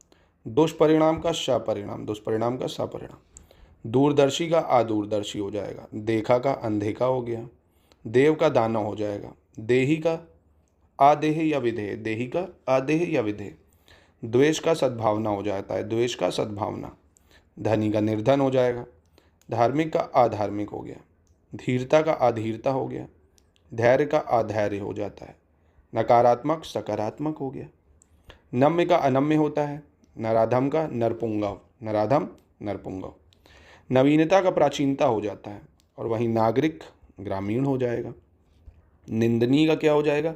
दुष्परिणाम का सपरिणाम, दुष्परिणाम का सपरिणाम। दूरदर्शी का अदूरदर्शी हो जाएगा। देखा का अनदेखा हो गया। देव का दानव हो जाएगा। देही का आदेह या विधेय, देही का आदेह या विधेय। द्वेष का सद्भावना हो जाता है, द्वेष का सद्भावना। धनी का निर्धन हो जाएगा। धार्मिक का अधार्मिक हो गया। धीरता का अधीरता हो गया। धैर्य का अधैर्य हो जाता है। नकारात्मक सकारात्मक हो गया। नम्य का अनम्य होता है। नराधम का नरपुंगव, नराधम नरपुंगव। नवीनता का प्राचीनता हो जाता है। और वहीं नागरिक ग्रामीण हो जाएगा। निंदनीय का क्या हो जाएगा,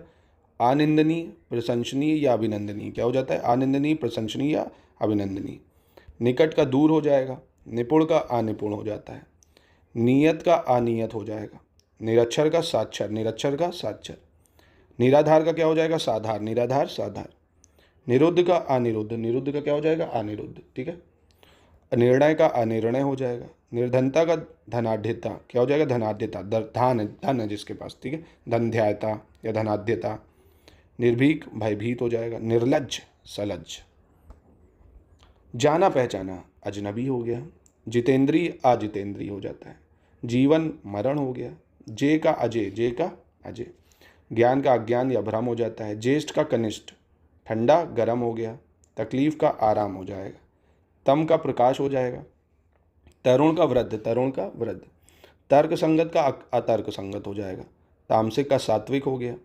अनिंदनीय, प्रशंसनीय या अभिनंदनीय। क्या हो जाता है, अनिंदनीय, प्रशंसनीय या अभिनंदनीय। निकट का दूर हो जाएगा। निपुण का अनिपुण हो जाता है। नियत का अनियत हो जाएगा। निरक्षर का साक्षर, निरक्षर का साक्षर। निराधार का क्या हो जाएगा, साधार, निराधार साधार। निरुद्ध का अनिरुद्ध, निरुद्ध का क्या हो जाएगा, अनिरुद्ध, ठीक है। निर्णय का अनिर्णय हो जाएगा। निर्धनता का धनाढ़ता, क्या हो जाएगा, धनाढ़ता, धन, धन है जिसके पास, ठीक है, धनध्यायता या धनाढ़ता। निर्भीक भयभीत हो जाएगा। निर्लज्ज सलज्ज। जाना पहचाना अजनबी हो गया। जितेंद्रीय अजितेंद्रीय हो जाता है। जीवन मरण हो गया। जे का अजय, जे का अजय। ज्ञान का अज्ञान या भ्रम हो जाता है। ज्येष्ठ का कनिष्ठ। ठंडा गर्म हो गया। तकलीफ का आराम हो जाएगा। तम का प्रकाश हो जाएगा। तरुण का वृद्ध, तरुण का वृद्ध। तर्क संगत का अतर्क संगत हो जाएगा। तामसिक का सात्विक हो गया।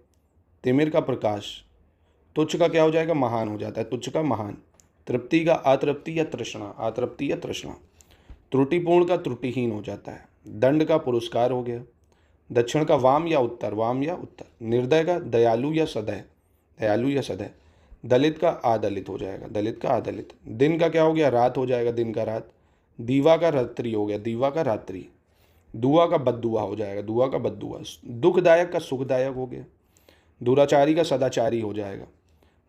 तिमिर का प्रकाश। तुच्छ का क्या हो जाएगा, महान हो जाता है, तुच्छ का महान। तृप्ति का अतृप्ति या तृष्णा, अतृप्ति या तृष्णा। त्रुटिपूर्ण का त्रुटिहीन हो जाता है। दंड का पुरस्कार हो गया। दक्षिण का वाम या उत्तर, वाम या उत्तर। निर्दय का दयालु या सदय, दयालु या सदय। दलित का आदलित हो जाएगा, दलित का आदलित। दिन का क्या हो गया, रात हो जाएगा, दिन का रात। दीवा का रात्रि हो गया, दीवा का रात्रि। दुआ का बद्दुआ हो जाएगा, दुआ का बद्दुआ। दुखदायक का सुखदायक हो गया। दुराचारी का सदाचारी हो जाएगा।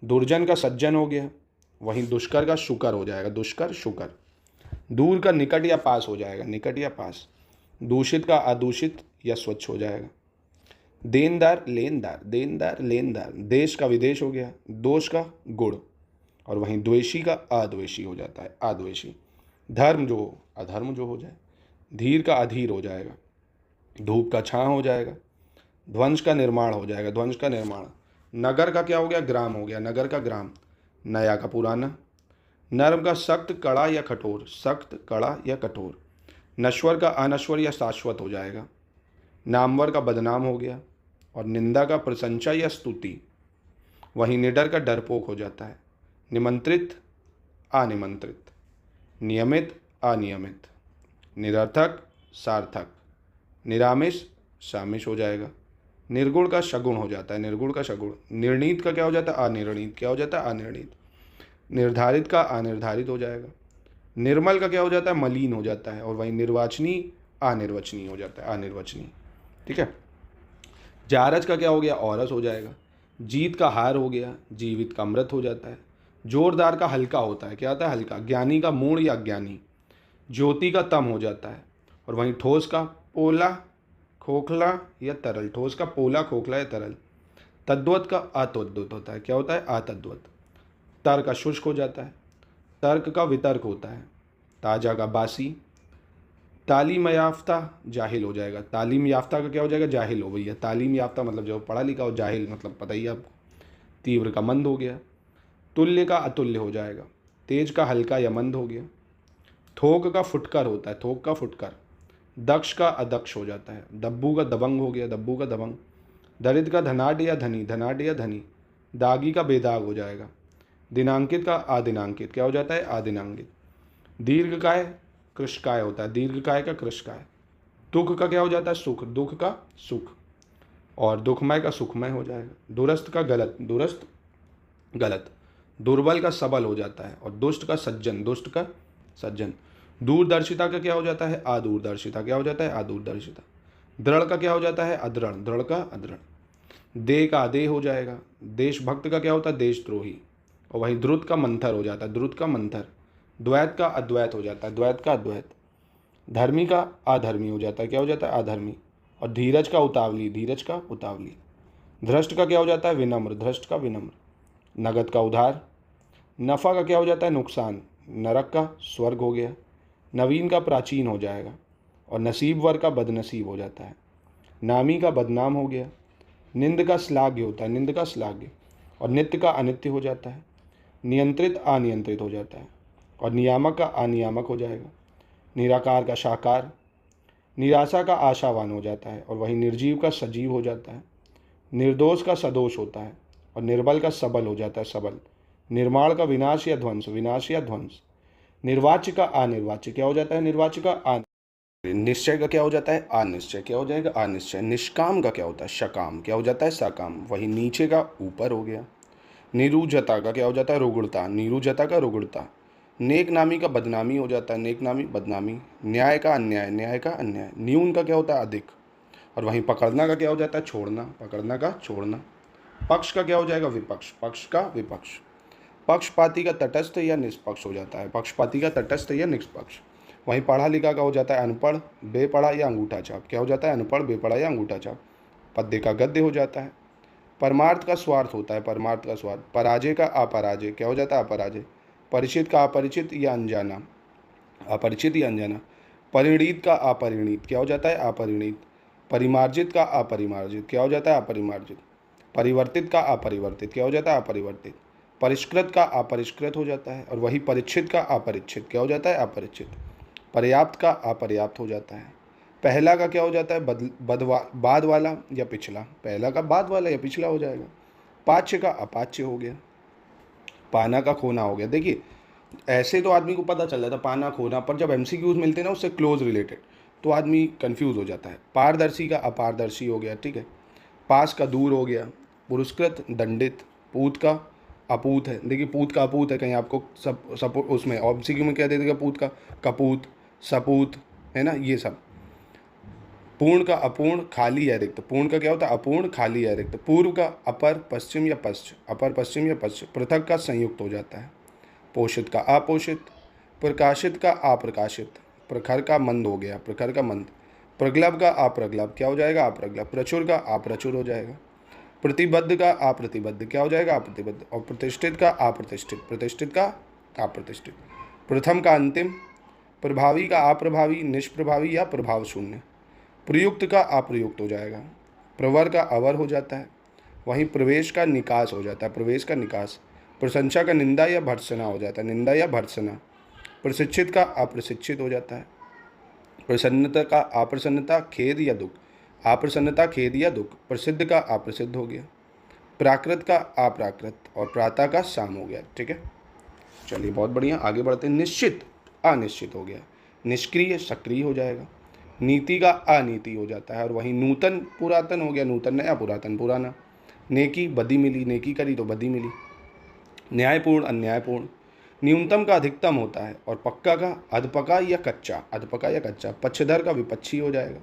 दुर्जन का सज्जन हो गया। वहीं दुष्कर का शुकर हो जाएगा, दुष्कर शुकर। दूर का निकट या पास हो जाएगा, निकट या पास। दूषित का अदूषित या स्वच्छ हो जाएगा। देनदार लेनदार, देनदार लेनदार। देश का विदेश हो गया। दोष का गुण। और वहीं द्वेषी का अद्वेषी हो जाता है, अद्वेषी। धर्म जो अधर्म जो हो जाए। धीर का अधीर हो जाएगा। धूप का छां हो जाएगा। ध्वंस का निर्माण हो जाएगा, ध्वंस का निर्माण। नगर का क्या हो गया, ग्राम हो गया, नगर का ग्राम। नया का पुराना। नर्म का सख्त, कड़ा या कठोर, सख्त, कड़ा या कठोर। नश्वर का अनश्वर या शाश्वत हो जाएगा। नामवर का बदनाम हो गया। और निंदा का प्रशंसा या स्तुति। वहीं निडर का डरपोक हो जाता है। निमंत्रित अनिमंत्रित, नियमित अनियमित, निरर्थक सार्थक, निरामिष सामिष हो जाएगा। निर्गुण का सगुण हो जाता है, निर्गुण का सगुण। निर्णीत का क्या हो जाता है? अनिर्णीत। क्या हो जाता है? अनिर्णीत। निर्धारित का अनिर्धारित हो जाएगा। निर्मल का क्या हो जाता है? मलिन हो जाता है। और वहीं निर्वाचनीय अनिर्वचनीय हो जाता है, अनिर्वचनीय। ठीक है। जारज का क्या हो गया? औरस हो जाएगा। जीत का हार हो गया, जीवित का अमृत हो जाता है। जोरदार का हल्का होता है, क्या होता है? हल्का। ज्ञानी का मूढ़ या अज्ञानी। ज्योति का तम हो जाता है। और वहीं ठोस का पोला, खोखला या तरल। ठोस का पोला, खोखला या तरल। तद्वत का अतद्वत होता है, क्या होता है? अतद्वत। तर्क का शुष्क हो जाता है। तर्क का वितर्क होता है। ताजा का बासी। तालीम याफ्ता जाहिल हो जाएगा। तालीम याफ्ता का क्या हो जाएगा? जाहिल हो भैया। तालीम याफ्ता मतलब जो पढ़ा लिखा हो, जाहिल मतलब पता ही है आपको। तीव्र का मंद हो गया। तुल्य का अतुल्य हो जाएगा। तेज का हल्का या मंद हो गया। थोक का फुटकर होता है, थोक का फुटकर। दक्ष का अदक्ष हो जाता है। दब्बू का दबंग हो गया, दब्बू का दबंग। दरिद्र का धनाढ़ या धनी, धनाढ़ या धनी। दागी का बेदाग हो जाएगा। दिनांकित का आदिनांकित, क्या हो जाता है? आदिनांकित। दीर्घकाय कृशकाय होता है, दीर्घकाय का कृशकाय। दुख का क्या हो जाता है? सुख, दुख का सुख। और दुखमय का सुखमय हो जाएगा। दुरस्त का गलत, दुरस्त गलत। दुर्बल का सबल हो जाता है। और दुष्ट का सज्जन, दुष्ट का सज्जन। दूरदर्शिता का क्या हो जाता है? अदूरदर्शिता। क्या हो जाता है? अदूरदर्शिता। दृढ़ का क्या हो जाता है? अदृढ़, दृढ़ का अदृढ़। देह का अदेह हो जाएगा। देशभक्त का क्या होता है? देशद्रोही। और वहीं द्रुत का मंथर हो जाता है, द्रुत का मंथर। द्वैत का अद्वैत हो जाता है, द्वैत का अद्वैत। धर्मी का अधर्मी हो जाता है, क्या हो जाता है? अधर्मी। और धीरज का उतावली, धीरज का उतावली। धृष्ट का क्या हो जाता है? विनम्र, धृष्ट का विनम्र। नगद का उधार। नफ़ा का क्या हो जाता है? नुकसान। नरक का स्वर्ग हो गया। नवीन का प्राचीन हो जाएगा। और नसीब वर का बदनसीब हो जाता है। नामी का बदनाम हो गया। निंद का श्लाघ्य होता है, निंद का श्लाघ्य। और नित्य का अनित्य हो जाता है। नियंत्रित अनियंत्रित हो जाता है। और नियामक का अनियामक हो जाएगा। निराकार का साकार। निराशा का आशावान हो जाता है। और वहीं निर्जीव का सजीव हो जाता है। निर्दोष का सदोष होता है। और निर्बल का सबल हो जाता है, सबल। निर्माण का विनाश या ध्वंस, विनाश या ध्वंस। निर्वाच्य का अनिर्वाच्य, क्या हो जाता है? निर्वाच्य का निश्चय का क्या हो जाता है? अनिश्चय। क्या हो जाएगा? अनिश्चय। निष्काम का क्या होता है? सकाम। क्या हो जाता है? सकाम। वही नीचे का ऊपर हो गया। निरुजता का क्या हो जाता है? रुगड़ता। निरुजता का रुगड़ता। नेक नामी का बदनामी हो जाता है, नेक नामी बदनामी। न्याय का अन्याय, न्याय का अन्याय। न्यून का क्या होता है? अधिक। और वहीं पकड़ना का क्या हो जाता है? छोड़ना, पकड़ना का छोड़ना। पक्ष का क्या हो जाएगा? विपक्ष, पक्ष का विपक्ष। पक्षपाती का तटस्थ या निष्पक्ष हो जाता है, पक्षपाती का तटस्थ या निष्पक्ष। वहीं पढ़ा लिखा का हो जाता है अनपढ़, बेपढ़ा या अंगूठा छाप। क्या हो जाता है? अनपढ़, बेपढ़ा या अंगूठा छाप। पद्य का गद्य हो जाता है। परमार्थ का स्वार्थ होता है, परमार्थ का स्वार्थ। पराजय का अपराजय, क्या हो जाता है? अपराजय। परिचित का अपरिचित या अनजाना, अपरिचित या अनजाना। परिणीत का अपरिणीत, क्या हो जाता है? अपरिणीत। परिमार्जित का अपरिमार्जित, क्या हो जाता है? अपरिमार्जित। परिवर्तित का अपरिवर्तित, क्या हो जाता है? अपरिवर्तित। परिष्कृत का अपरिष्कृत हो जाता है। और वही परिच्छित का अपरिच्छित, क्या हो जाता है? अपरिच्छित। पर्याप्त का अपर्याप्त हो जाता है। पहला का क्या हो जाता है? बाद वाला या पिछला। पहला का बाद वाला या पिछला हो जाएगा। पाच्य का अपाच्य हो गया। पाना का खोना हो गया। देखिए ऐसे तो आदमी को पता चल जाता पाना खोना, पर जब एमसीक्यूज मिलते हैं ना उससे क्लोज रिलेटेड, तो आदमी कंफ्यूज हो जाता है। पारदर्शी का अपारदर्शी हो गया, ठीक है। पास का दूर हो गया। पुरस्कृत दंडित। पूत का अपूत है, देखिए पूत का अपूत है, कहीं आपको सब उसमें एमसीक्यू में क्या दे देगा? पूत का कपूत, सपूत, है ना, ये सब। पूर्ण का अपूर्ण, खाली या रिक्त। पूर्ण का क्या होता है? अपूर्ण, खाली या रिक्त। पूर्व का अपर पश्चिम या पश्चिम, अपर पश्चिम या पश्चिम। पृथक का संयुक्त हो जाता है। पोषित का अपोषित। प्रकाशित का अप्रकाशित। प्रखर का मंद हो गया, प्रखर का मंद। प्रगल्भ का अप्रगल्भ, क्या हो जाएगा? अप्रगल्भ। प्रचुर का अप्रचुर हो जाएगा। प्रतिबद्ध का अप्रतिबद्ध, क्या हो जाएगा? अप्रतिबद्ध। और प्रतिष्ठित का अप्रतिष्ठित, प्रतिष्ठित का अप्रतिष्ठित। प्रथम का अंतिम। प्रभावी का अप्रभावी, निष्प्रभावी या प्रभाव शून्य। प्रयुक्त का अप्रयुक्त हो जाएगा। प्रवर का अवर हो जाता है। वहीं प्रवेश का निकास हो जाता है, प्रवेश का निकास। प्रशंसा का निंदा या भर्त्सना हो जाता है, निंदा या भर्त्सना। प्रशिक्षित का अप्रशिक्षित हो जाता है। प्रसन्नता का अप्रसन्नता, खेद या दुख। अप्रसन्नता खेद या दुख, प्रसिद्ध का अप्रसिद्ध हो गया, प्राकृत का अप्राकृत, और प्रातः का शाम हो गया। ठीक है, चलिए बहुत बढ़िया, आगे बढ़ते हैं। निश्चित अनिश्चित हो गया, निष्क्रिय सक्रिय हो जाएगा, नीति का अनीति हो जाता है, और वहीं नूतन पुरातन हो गया, नूतन नया, पुरातन पुराना। नेकी बदी मिली, नेकी करी तो बदी मिली। न्यायपूर्ण अन्यायपूर्ण, न्यूनतम का अधिकतम होता है, और पक्का का अधपका या कच्चा, अधपका या कच्चा। पक्षधर का विपक्षी हो जाएगा,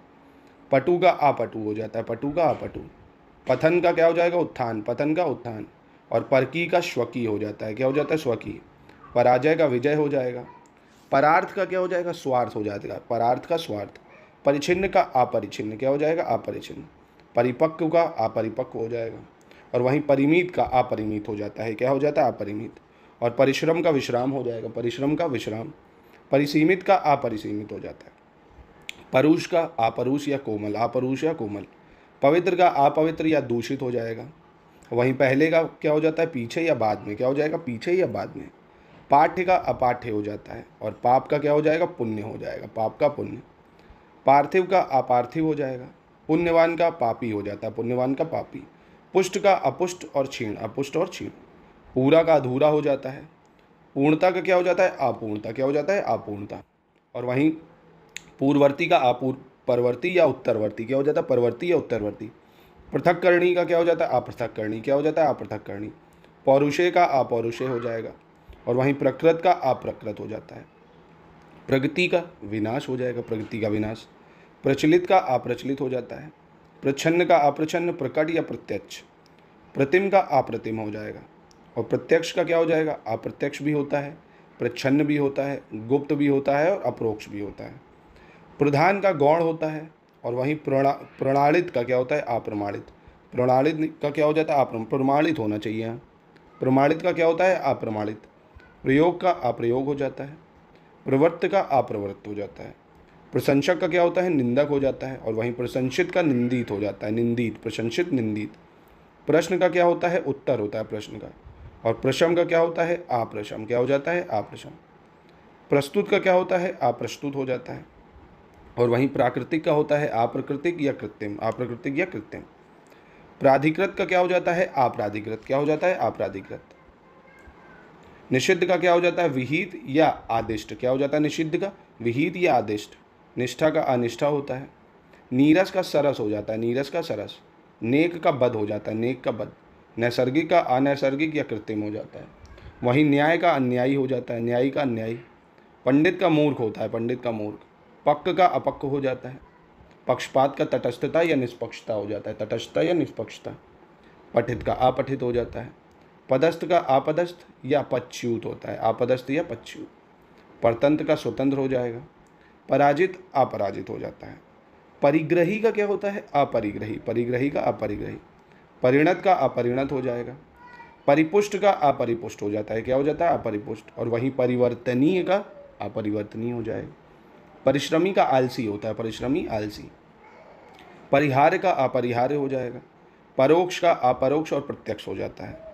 पटु का अपटु हो जाता है, पटु का अपटु। पथन का क्या हो जाएगा, उत्थान, पतन का उत्थान, और परकी का स्वकी हो जाता है, क्या हो जाता है, स्वकी। पराजय का विजय हो जाएगा, परार्थ का क्या हो जाएगा, स्वार्थ हो जाएगा, परार्थ का स्वार्थ। परिच्छिन्न का अपरिच्छिन्न, क्या हो जाएगा, अपरिच्छिन्न। परिपक्व का अपरिपक्व हो जाएगा, और वहीं परिमित का अपरिमित हो जाता है, क्या हो जाता है, अपरिमित। और परिश्रम का विश्राम हो जाएगा, परिश्रम का विश्राम। परिसीमित का अपरिसीमित हो जाता है, परुष का अपरुष या कोमल, अपरुष या कोमल। पवित्र का अपवित्र या दूषित हो जाएगा, वहीं पहले का क्या हो जाता है, पीछे या बाद में, क्या हो जाएगा, पीछे या बाद में। पाठ्य का अपाठ्य हो जाता है, और पाप का क्या हो जाएगा, पुण्य हो जाएगा, पाप का पुण्य। पार्थिव का अपार्थिव हो जाएगा, पुण्यवान का पापी हो जाता है, पुण्यवान का पापी। पुष्ट का अपुष्ट और क्षीण, अपुष्ट और क्षीण। पूरा का अधूरा हो जाता है, पूर्णता का क्या हो जाता है, अपूर्णता, क्या हो जाता है, अपूर्णता। और वहीं पूर्ववर्ती का परवर्ती या उत्तरवर्ती, क्या हो जाता है, परवर्ती या उत्तरवर्ती। पृथक्करणी का क्या हो जाता है, अपृथक्करणी, क्या हो जाता है, अपृथक्करणी। पौरुषे का अपौरुषे हो जाएगा, और वहीं प्रकृत का अप्रकृत हो जाता है। प्रगति का विनाश हो जाएगा, प्रगति का विनाश। प्रचलित का अप्रचलित हो जाता है, प्रच्छन्न का अप्रच्छन्न, प्रकट या प्रत्यक्ष। प्रतिम का अप्रतिम हो जाएगा, और प्रत्यक्ष का क्या हो जाएगा, अप्रत्यक्ष भी होता है, प्रच्छन्न भी होता है, गुप्त भी होता है, और अप्रोक्ष भी होता है। प्रधान का गौण होता है, और वहीं प्रणालित का क्या होता है, अप्रमाणित। प्रणालित का क्या हो जाता है, प्रमाणित होना चाहिए यहाँ। प्रमाणित का क्या होता है, अप्रमाणित। प्रयोग का अप्रयोग हो जाता है, प्रवृत्त का अप्रवृत्त हो जाता है। प्रशंसक का क्या होता है, निंदक हो जाता है, और वहीं प्रशंसित का निंदित हो जाता है, निंदित, प्रशंसित, निंदित। प्रश्न का क्या होता है, उत्तर होता है प्रश्न का, और प्रशम का क्या होता है, अप्रशम, क्या हो जाता है, अप्रशम। प्रस्तुत का क्या होता है, अप्रस्तुत हो जाता है, और वहीं प्राकृतिक का होता है अप्राकृतिक या कृत्रिम, अप्राकृतिक या कृत्रिम। प्राधिकृत का क्या हो जाता है, अपराधिकृत, क्या हो जाता है, अपराधिकृत। निषिद्ध का क्या हो जाता है, विहित या आदिष्ट, क्या हो जाता है, निषिद्ध का विहित या आदिष्ट। निष्ठा का अनिष्ठा होता है। नीरस का सरस हो जाता है, नीरस का सरस। नेक का बद हो जाता है, नेक का बद। नैसर्गिक का अनैसर्गिक या कृत्रिम हो जाता है। वहीं न्याय का अन्यायी हो जाता है, न्यायी का अन्यायी। पंडित का मूर्ख होता है, पंडित का मूर्ख। पक्क का अपक्क हो जाता है। पक्षपात का तटस्थता या निष्पक्षता हो जाता है, तटस्थता या निष्पक्षता। पठित का अपठित हो जाता है। पदस्थ का अपदस्थ या पच्युत होता है, अपदस्थ या पच्युत। परतंत्र का स्वतंत्र हो जाएगा। पराजित अपराजित हो जाता है। परिग्रही का क्या होता है, अपरिग्रही, परिग्रही का अपरिग्रही। परिणत का अपरिणत हो जाएगा। परिपुष्ट का अपरिपुष्ट हो जाता है, क्या हो जाता है, अपरिपुष्ट। और वहीं परिवर्तनीय का अपरिवर्तनीय हो जाएगा। परिश्रमी का आलसी होता है, परिश्रमी आलसी। परिहार्य का अपरिहार्य हो जाएगा। परोक्ष का अपरोक्ष और प्रत्यक्ष हो जाता है।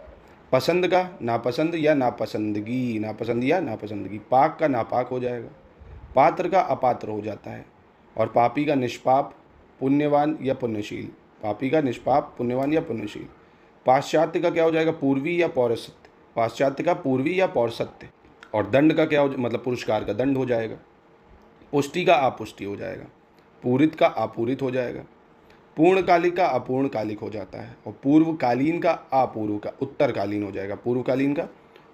पसंद का नापसंद या नापसंदगी, नापसंद या नापसंदगी। पाक का नापाक हो जाएगा। पात्र का अपात्र हो जाता है। और पापी का निष्पाप, पुण्यवान या पुण्यशील। पापी का निष्पाप, पुण्यवान या पुण्यशील। पाश्चात्य का क्या हो जाएगा, पूर्वी या पौरसत्य। पाश्चात्य का पूर्वी या पौरसत्य। और दंड का क्या हो, मतलब पुरस्कार का दंड हो जाएगा। पुष्टि का अपुष्टि हो जाएगा। पूरित का अपूरित हो जाएगा। पूर्णकालिक का अपूर्णकालिक हो जाता है। और पूर्वकालीन का अपूर्व का उत्तरकालीन हो जाएगा, पूर्वकालीन का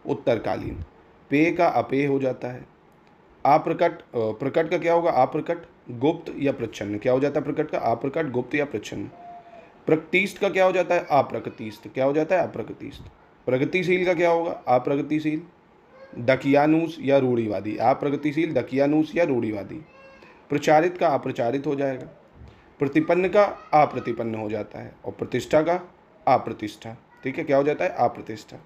उत्तरकालीन। पेय का अपेय हो जाता है। अप्रकट, प्रकट का क्या होगा, अप्रकट, गुप्त या प्रच्छन्न, क्या हो जाता है, प्रकट का अप्रकट, गुप्त या प्रच्छन्न। प्रकृतिस्थ का क्या हो जाता है, अप्रकृतिस्थ, क्या हो जाता है, अप्रकृतिस्थ। प्रगतिशील का क्या होगा, अप्रगतिशील। दकियानूस या रूढ़िवादी, अप्रगतिशील, दकियानूस या रूढ़िवादी। प्रचारित का अप्रचारित हो जाएगा। प्रतिपन्न का अप्रतिपन्न हो जाता है। और प्रतिष्ठा का अप्रतिष्ठा, ठीक है, क्या हो जाता है, अप्रतिष्ठा।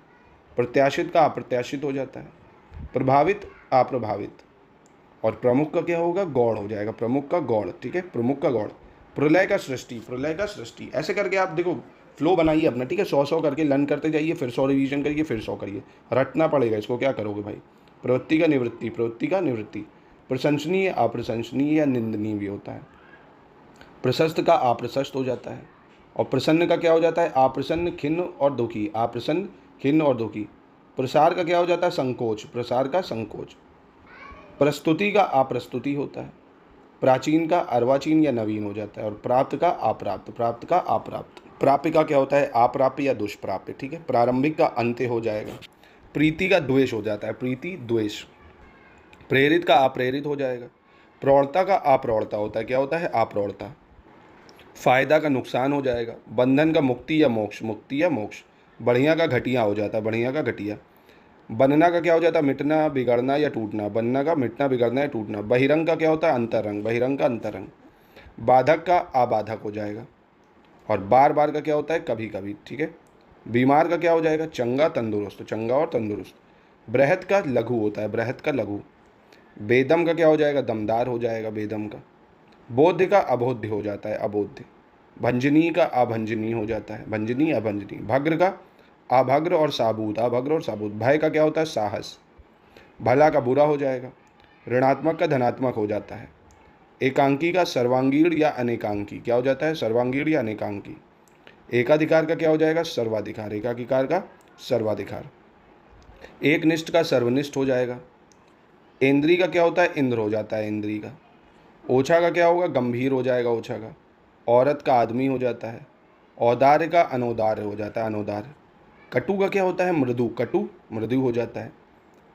प्रत्याशित का अप्रत्याशित हो जाता है। प्रभावित अप्रभावित। और प्रमुख का क्या होगा, गौड़ हो जाएगा, प्रमुख का गौड़, ठीक है, प्रमुख का गौड़। प्रलय का सृष्टि, प्रलय का सृष्टि। ऐसे करके आप देखो फ्लो बनाइए अपना, ठीक है, 100 करके लर्न करते जाइए, फिर 100 रिवीजन करिए, फिर 100 करिए। रटना पड़ेगा इसको, क्या करोगे भाई। प्रवृत्ति का निवृत्ति, प्रवृत्ति का निवृत्ति। प्रशंसनीय अप्रशंसनीय या निंदनीय भी होता है। प्रशस्त का अप्रशस्त हो जाता है। और प्रसन्न का क्या हो जाता है? अप्रसन्न, खिन्न और दुखी। अप्रसन्न, खिन्न और दुखी। प्रसार का क्या हो जाता है? संकोच। प्रसार का संकोच। प्रस्तुति का अप्रस्तुति होता है। प्राचीन का अर्वाचीन या नवीन हो जाता है। और प्राप्त का अप्राप्त। प्राप्त का अप्राप्त। प्राप्य का क्या होता है? अप्राप्य या दुष्प्राप्य। ठीक है। प्रारंभिक का अंत्य हो जाएगा। प्रीति का द्वेष हो जाता है। प्रीति, द्वेष। प्रेरित का अप्रेरित हो जाएगा। प्रौढ़ता का अप्रौढ़ता होता है। क्या होता है? अप्रौढ़ता। फायदा का नुकसान हो जाएगा। बंधन का मुक्ति या मोक्ष। मुक्ति या मोक्ष। बढ़िया का घटिया हो जाता है। बढ़िया का घटिया। बनना का क्या हो जाता है? मिटना, बिगड़ना या टूटना। बनना का मिटना, बिगड़ना या टूटना। बहिरंग का क्या होता है? अंतरंग। बहिरंग का अंतरंग। बाधक का अबाधक हो जाएगा। और बार बार का क्या होता है? कभी कभी। ठीक है। बीमार का क्या हो जाएगा? चंगा, तंदुरुस्त। चंगा और तंदुरुस्त। बृहत का लघु होता है। बृहत का लघु। बेदम का क्या हो जाएगा? दमदार हो जाएगा। बेदम का। बोध्य का अबोध्य हो जाता है। अबोध्य। भंजनी का अभंजनी हो जाता है। भंजनी, अभंजनी। भग्र का अभग्र और साबूत। अभग्र और साबूत। भय का क्या होता है? साहस। भला का बुरा हो जाएगा। ऋणात्मक का धनात्मक हो जाता है। एकांकी का सर्वांगीण या अनेकांकी। क्या हो जाता है? सर्वांगीण या अनेकांकी। एकाधिकार का क्या हो जाएगा? सर्वाधिकार। एकाधिकार का सर्वाधिकार। एकनिष्ठ का सर्वनिष्ठ हो जाएगा। इंद्री का क्या होता है? इंद्र हो जाता है। इंद्री का। ओछा का क्या होगा? गंभीर हो जाएगा। ओछा का। औरत का आदमी हो जाता है। औदार्य का अनौदार्य हो जाता है। अनौदार्य। कटु का क्या होता है? मृदु। कटु, मृदु हो जाता है।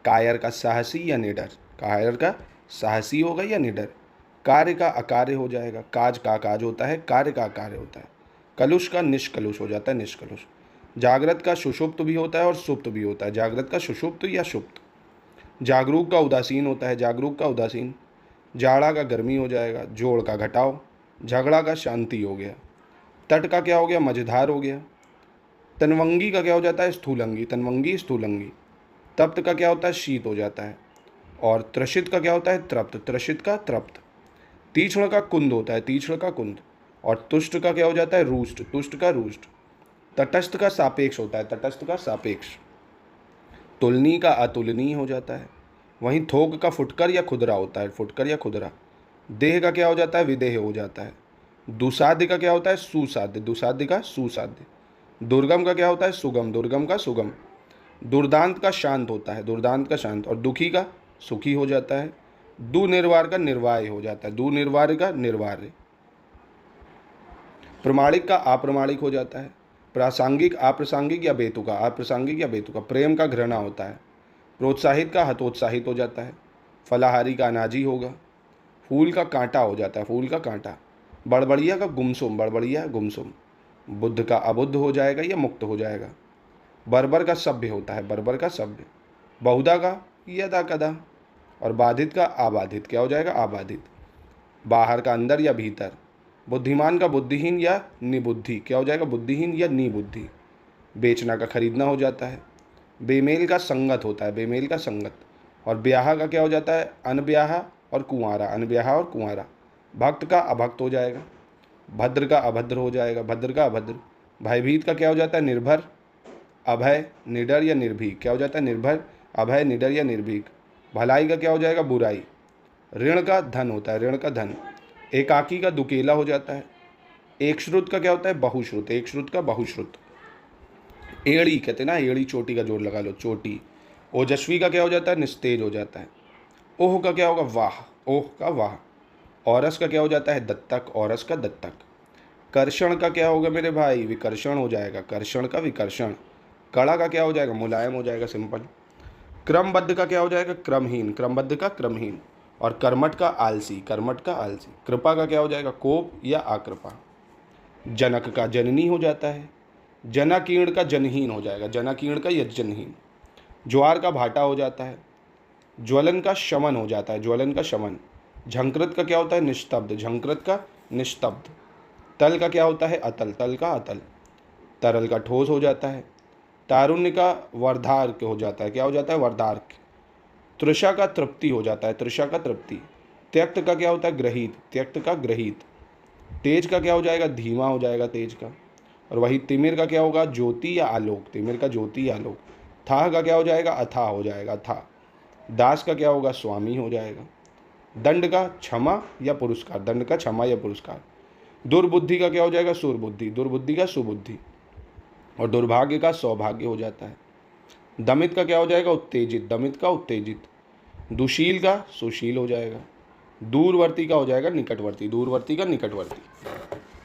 कायर का साहसी या निडर। कायर का साहसी होगा या निडर। कार्य का अकार्य हो जाएगा। काज का काज होता है। कार्य का अकार्य होता है। कलुष का निष्कलुष हो जाता है। निष्कलुष। जागृत का सुषुप्त भी होता है और सुप्त भी होता है। जागृत का सुषुप्त या सुप्त। जागरूक का उदासीन होता है। जागरूक का उदासीन। जाड़ा का गर्मी हो जाएगा। जोड़ का घटाव। झगड़ा का शांति हो गया। तट का क्या हो गया? मझधार हो गया। तनवंगी का क्या हो जाता है? स्थूलंगी। तनवंगी, स्थूलंगी। तप्त का क्या होता है? शीत हो जाता है। और त्रषित का क्या होता है? तृप्त। त्रषित का तृप्त। तीक्ष्ण का कुंद होता है। तीक्ष्ण का कुंद। और तुष्ट का क्या हो जाता है? रुष्ट। तुष्ट का रुष्ट। तटस्थ का सापेक्ष होता है। तटस्थ का सापेक्ष। तुलनी का अतुलनीय हो जाता है। वहीं थोक का फुटकर या खुदरा होता है। फुटकर या खुदरा। देह का क्या हो जाता है? विदेह हो जाता है। दुसाध्य का क्या होता है? सुसाध्य। दुसाध्य का सुसाध्य। दुर्गम का क्या होता है? सुगम। दुर्गम का सुगम। दुर्दांत का शांत होता है। दुर्दांत का शांत। और दुखी का सुखी हो जाता है। दुर्निर्वार का निर्वाय हो जाता है। दुर्निर्वार का निर्वार्य। प्रमाणिक का अप्रमाणिक हो जाता है। प्रासंगिक अप्रासंगिक या बेतुका। अप्रासंगिक या बेतुका। प्रेम का घृणा होता है। प्रोत्साहित का हतोत्साहित हो जाता है। फलाहारी का अनाजी होगा। फूल का कांटा हो जाता है। फूल का कांटा। बड़बड़िया का गुमसुम। बड़बड़िया, गुमसुम। बुद्ध का अबुद्ध हो जाएगा या मुक्त हो जाएगा। बर्बर का सभ्य होता है। बर्बर का सभ्य। बहुधा का यदा कदा। और बाधित का अबाधित। क्या हो जाएगा? अबाधित। बाहर का अंदर या भीतर। बुद्धिमान का बुद्धिहीन या निबुद्धि। क्या हो जाएगा? बुद्धिहीन या निबुद्धि। बेचना का खरीदना हो जाता है। बेमेल का संगत होता है। बेमेल का संगत। और ब्याह का क्या हो जाता है? अनब्याह और कुंवारा। अनब्याह और कुंवारा। भक्त का अभक्त हो जाएगा। भद्र का अभद्र हो जाएगा। भद्र का अभद्र। भयभीत का क्या हो जाता है? निर्भर। अभय, निडर या निर्भीक। क्या हो जाता है? निर्भर, अभय, निडर या निर्भीक। भलाई का क्या हो जाएगा? बुराई। ऋण का धन होता है। ऋण का धन। एकाकी का दुकेला हो जाता है। एक श्रुत का क्या होता है? बहुश्रुत। एक श्रुत का बहुश्रुत। एड़ी कहते हैं ना, एड़ी चोटी का जोड़ लगा लो, चोटी। ओजस्वी का क्या हो जाता है? निस्तेज हो जाता है। ओह का क्या होगा? वाह। ओह का वाह। औरस का क्या हो जाता है? दत्तक। औरस का दत्तक। कर्षण का क्या होगा मेरे भाई? विकर्षण हो जाएगा। कर्षण का विकर्षण। कड़ा का क्या हो जाएगा? मुलायम हो जाएगा, सिंपल। क्रमबद्ध का क्या हो जाएगा? क्रमहीन। क्रमबद्ध का क्रमहीन। और कर्मठ का आलसी। कर्मठ का आलसी। कृपा का क्या हो जाएगा? कोप या आकृपा। जनक का जननी हो जाता है। जनाकीर्ण का जनहीन हो जाएगा। जनाकीर्ण का यज्जनहीन। ज्वार का भाटा हो जाता है। ज्वलन का शमन हो जाता है। ज्वलन का शमन। झंकृत का क्या होता है? निस्तब्ध। झंकृत का निस्तब्ध। तल का क्या होता है? अतल। तल का अतल। तरल का ठोस हो जाता है। तारुण्य का वर्धार्क हो जाता है। क्या हो जाता है? वर्धार्क। तृषा का तृप्ति हो जाता है। तृषा का तृप्ति। त्यक्त का क्या होता है? ग्रहित। त्यक्त का ग्रहित। तेज का क्या हो जाएगा? धीमा हो जाएगा, तेज का। और वही तिमिर का क्या होगा? ज्योति या आलोक। तिमिर का ज्योति या आलोक। थाह का क्या हो जाएगा? अथाह हो जाएगा, अथाह। दास का क्या होगा? स्वामी हो जाएगा। दंड का क्षमा या पुरस्कार। दंड का क्षमा या पुरस्कार। दुर्बुद्धि का क्या हो जाएगा? सुरबुद्धि। दुर्बुद्धि का सुबुद्धि। और दुर्भाग्य का सौभाग्य हो जाता है। दमित का क्या हो जाएगा? उत्तेजित। दमित का उत्तेजित। दुशील का सुशील हो जाएगा। दूरवर्ती का हो जाएगा निकटवर्ती। दूरवर्ती का निकटवर्ती।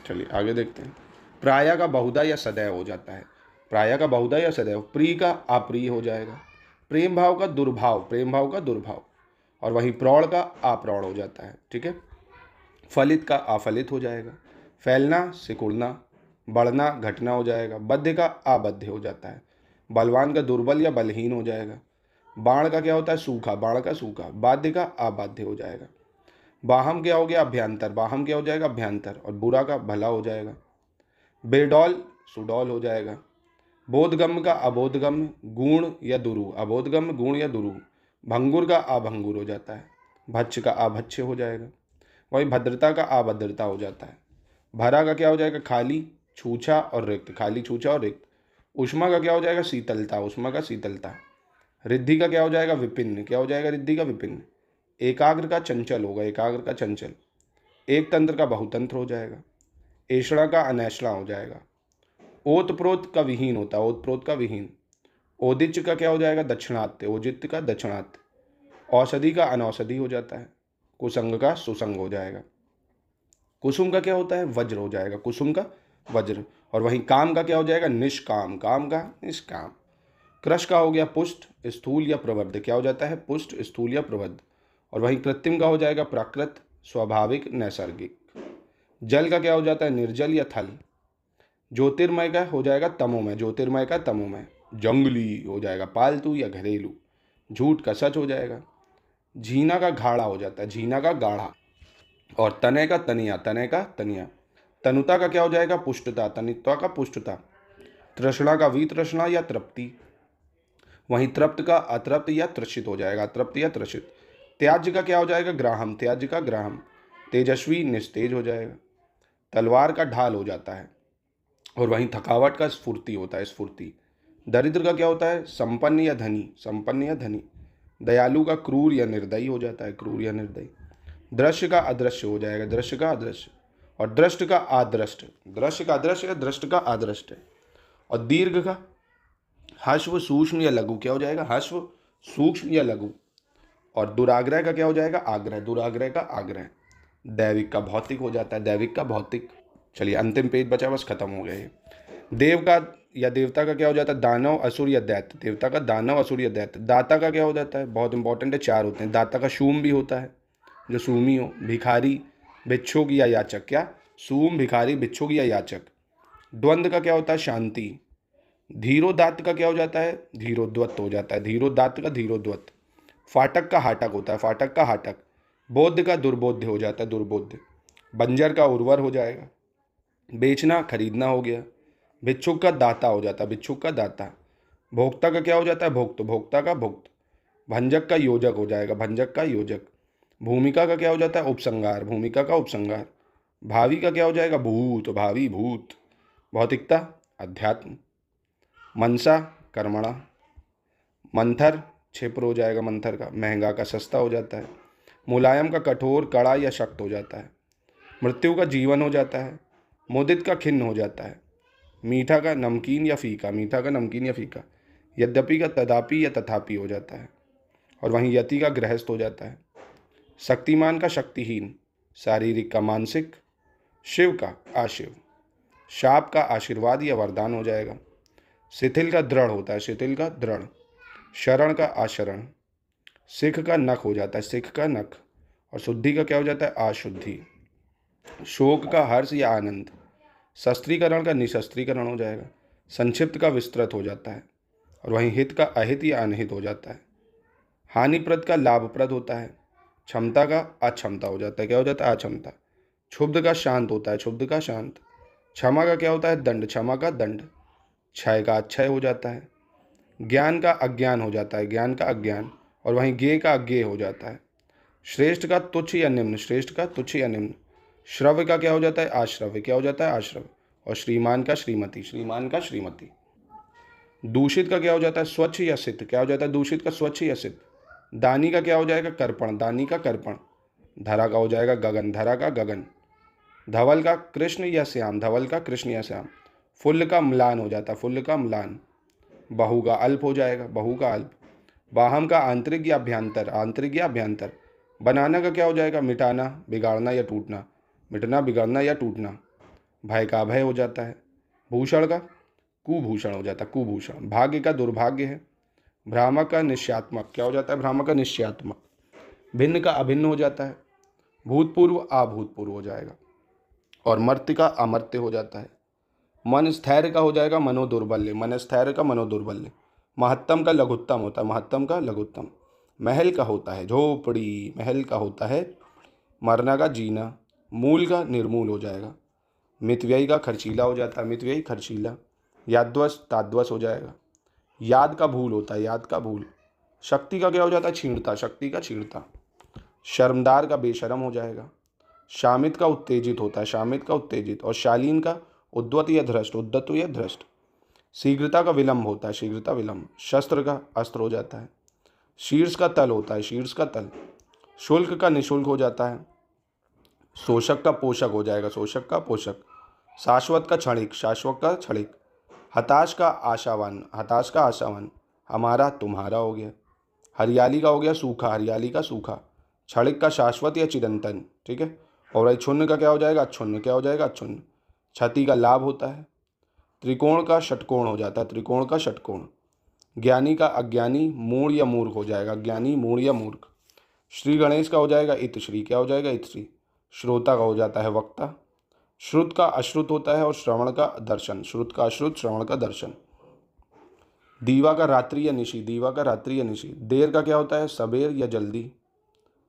चलिए आगे देखते हैं। प्राय का बहुधा या सदैव हो जाता है। प्राय का बहुधा या सदैव। प्रिय का अप्रिय हो जाएगा। प्रेम भाव का दुर्भाव। प्रेम भाव का दुर्भाव। और वहीं प्रौढ़ का अप्रौढ़ हो जाता है। ठीक है। फलित का अफलित हो जाएगा। फैलना सिकुड़ना। बढ़ना घटना हो जाएगा। बद्ध का अबद्ध हो जाता है। बलवान का दुर्बल या बलहीन हो जाएगा। बाण का क्या होता है? सूखा। बाण का सूखा। बाध्य का अबाध्य हो जाएगा। बाहम क्या हो गया? अभ्यंतर। बाहम क्या हो जाएगा? अभ्यंतर। और बुरा का भला हो जाएगा। बेडौल सुडौल हो जाएगा। बोधगम्य का अबोधगम्य। गुण या दुरु। अबोधगम्य गुण या दुरु। भंगुर का अभंगुर हो जाता है। भच्छ का अभच्छ हो जाएगा। वही भद्रता का अभद्रता हो जाता है। भरा का क्या हो जाएगा? खाली छूछा और रिक्त। खाली छूछा और रिक्त। उष्मा का क्या हो जाएगा? शीतलता। उष्मा का शीतलता। रिद्धि का क्या हो जाएगा? विपिन्न। क्या हो जाएगा? रिद्धि का विपिन्न। एकाग्र का चंचल होगा। एकाग्र का चंचल। एक तंत्र का बहुतंत्र हो जाएगा। ऐषणा का अनैषणा हो जाएगा। ओतप्रोत का विहीन होता है। ओतप्रोत का विहीन। ओदिच्य का क्या हो जाएगा? दक्षिणात्य। ओजित्य का दक्षिणात्य। औषधि का अनौषधि हो जाता है। कुसंग का सुसंग हो जाएगा। कुसुम का क्या होता है? वज्र हो जाएगा। कुसुम का वज्र। और वहीं काम का क्या हो जाएगा? निष्काम। काम का निष्काम। कृश का हो गया पुष्ट स्थूल या प्रबद्ध। क्या हो जाता है? पुष्ट स्थूल या प्रबद्ध। और वहीं कृत्रिम का हो जाएगा प्राकृत स्वाभाविक नैसर्गिक। जल का क्या हो जाता है? निर्जल या थल। ज्योतिर्मय का हो जाएगा तमोमय। ज्योतिर्मय का तमोमय। जंगली हो जाएगा पालतू या घरेलू। झूठ का सच हो जाएगा। झीना का घाड़ा हो जाता है। झीना का गाढ़ा। और तनय का तनिया। तनय का तनिया। तनुता का क्या हो जाएगा? पुष्टता। तनित्वा का पुष्टता। तृष्णा का वितृष्णा या तृप्ति। वहीं तृप्त का अतृप्त या त्रसित हो जाएगा। अतृप्त या त्रसित। त्याज्य का क्या हो जाएगा? ग्राहम। त्याज्य का ग्राहम। तेजस्वी निस्तेज हो जाएगा। तलवार का ढाल हो जाता है। और वहीं थकावट का स्फूर्ति होता है। स्फूर्ति। दरिद्र का क्या होता है? संपन्न या धनी। संपन्न या धनी। दयालु का क्रूर या निर्दयी हो जाता है। क्रूर या निर्दयी। दृश्य का अदृश्य हो जाएगा। दृश्य का अदृश्य। और दृष्ट का आदृष्ट। दृश्य का अदृश्य या दृष्ट का आदृष्ट। और दीर्घ का हश्व सूक्ष्म या लघु। क्या हो जाएगा? हश्व सूक्ष्म या लघु। और दुराग्रह का क्या हो जाएगा? आग्रह। दुराग्रह का आग्रह। दैविक का भौतिक हो जाता है। दैविक का भौतिक। चलिए अंतिम पेज बचा, बस खत्म हो गया ये। देव का या देवता का क्या हो जाता है? दानव असुर या दैत्य। देवता का दानव असुर या दैत्य। दाता का क्या हो जाता है? बहुत इंपॉर्टेंट है, चार होते हैं। दाता का शूम भी होता है, जो सूमी हो। भिखारी भिक्षुक या याचक। क्या? सूम भिखारी भिक्षुक या याचक। द्वंद्व का क्या होता है? शांति। धीरोदात्त का क्या हो जाता है? धीरोद्वत्त हो जाता है। धीरोदात्त का धीरोद्वत्त। फाटक का हाटक होता है। फाटक का हाटक। बोध का दुर्बोध्य हो जाता है। दुर्बोध्य। बंजर का उर्वर हो जाएगा। बेचना खरीदना हो गया। भिक्षुक का दाता हो जाता है। भिक्षुक का दाता। भोक्ता का क्या हो जाता है? भोक्त। भोक्ता का भुक्त। भंजक का योजक हो जाएगा। भंजक का योजक। भूमिका का क्या हो जाता है? उपसंगार। भूमिका का उपसंगार। भावी का क्या हो जाएगा? भूत। भावी भूत। भौतिकता अध्यात्म। मनसा कर्मणा। मंथर क्षिप्र हो जाएगा। मंथर का। महंगा का सस्ता हो जाता है। मुलायम का कठोर कड़ा या शक्त हो जाता है। मृत्यु का जीवन हो जाता है। मुदित का खिन्न हो जाता है। मीठा का नमकीन या फीका। मीठा का नमकीन या फीका। यद्यपि का तदापि या तथापि हो जाता है। और वहीं यति का गृहस्थ हो जाता है। शक्तिमान का शक्तिहीन। शारीरिक का मानसिक। शिव का आशिव। शाप का आशीर्वाद या वरदान हो जाएगा। शिथिल का दृढ़ होता है। शिथिल का दृढ़। शरण का आशरण। सिख का नख हो जाता है। सिख का नख। और शुद्धि का क्या हो जाता है? अशुद्धि। शोक का हर्ष या आनंद। शस्त्रीकरण का निशस्त्रीकरण हो जाएगा। संक्षिप्त का विस्तृत हो जाता है। और वहीं हित का अहित या अनहित हो जाता है। हानिप्रद का लाभप्रद होता है। क्षमता का अक्षमता हो जाता है। क्या हो जाता है? अक्षमता। क्षुब्ध का शांत होता है। क्षुब्ध का शांत। क्षमा का क्या होता है? दंड। क्षमा का दंड। क्षय का अक्षय हो जाता है। ज्ञान का अज्ञान हो जाता है। ज्ञान का अज्ञान। और वहीं ज्ञेय का अज्ञेय हो जाता है। श्रेष्ठ का तुच्छ या निम्न। श्रेष्ठ का तुच्छ या निम्न। श्रव्य का क्या हो जाता है? आश्रव्य। क्या हो जाता है? आश्रव्य। और श्रीमान का श्रीमती। श्रीमान का श्रीमती। दूषित का क्या हो जाता है? स्वच्छ या सिद्ध। क्या हो जाता है? दूषित का स्वच्छ या सिद्ध। दानी का क्या हो जाएगा? कर्पण। दानी का कर्पण। धरा का हो जाएगा गगन। धरा का गगन। धवल का कृष्ण या श्याम, धवल का कृष्ण या श्याम। फुल्ल का म्लान हो जाता है, फुल्ल का म्लान। बहु का अल्प हो जाएगा, बहु का अल्प। वाहम का आंतरिक या अभ्यंतर, आंतरिक या अभ्यंतर। बनाना का क्या हो जाएगा, मिटाना, बिगाड़ना या टूटना, मिटना, बिगाड़ना या टूटना। भय का अभय हो जाता है। भूषण का कुभूषण हो जाता है, कुभूषण। भाग्य का दुर्भाग्य है। भ्रामक का निश्चयात्मक, क्या हो जाता है, भ्रामक का निश्चयात्मक। भिन्न का अभिन्न हो जाता है। भूतपूर्व अभूतपूर्व हो जाएगा। और मर्त्य का अमर्त्य हो जाता है। मन स्थैर्य का हो जाएगा मनोदुर्बल्य, मन स्थैर्य का मनोदुर्बल्य। महत्तम का लघुत्तम होता है, महत्तम का लघुत्तम। महल का होता है झोपड़ी, महल का होता है। मरना का जीना। मूल का निर्मूल हो जाएगा। मितव्ययी का खर्चीला हो जाता है, मितव्ययी खर्चीला। यादवश ताद्वश हो जाएगा। याद का भूल होता है, याद का भूल। शक्ति का क्या हो जाता है, छीणता, शक्ति का छीणता। शर्मदार का बेशरम हो जाएगा। शामित का उत्तेजित होता है, शामित का उत्तेजित। और शालीन का उद्वत या धृष्ट, उद्दत या धृष्ट। शीघ्रता का विलंब होता है, शीघ्रता विलंब। शस्त्र का अस्त्र हो जाता है। शीर्ष का तल होता है, शीर्ष का तल। शुल्क का निशुल्क हो जाता है। शोषक का पोषक हो जाएगा, शोषक का पोषक। शाश्वत का क्षणिक, शाश्वत का क्षणिक। हताश का आशावान, हताश का आशावान। हमारा तुम्हारा हो गया। हरियाली का हो गया सूखा, हरियाली का सूखा। क्षणिक का शाश्वत या चिरंतन, ठीक है। और अच्छुन्न का क्या हो जाएगा, अच्छुन्न, क्या हो जाएगा, अच्छुन्न। क्षति का लाभ होता है। त्रिकोण का षटकोण हो जाता है, त्रिकोण का षटकोण। ज्ञानी का अज्ञानी, मूढ़ या मूर्ख हो जाएगा, ज्ञानी, मूढ़ या मूर्ख। श्री गणेश का हो जाएगा इतश्री, क्या हो जाएगा, इतश्री। श्रोता का हो जाता है वक्ता। श्रुत का अश्रुत होता है और श्रवण का दर्शन, श्रुत का अश्रुत, श्रवण का दर्शन। दीवा का रात्रि या निशी, दीवा का रात्रि या निशी। देर का क्या होता है, सबेर या जल्दी।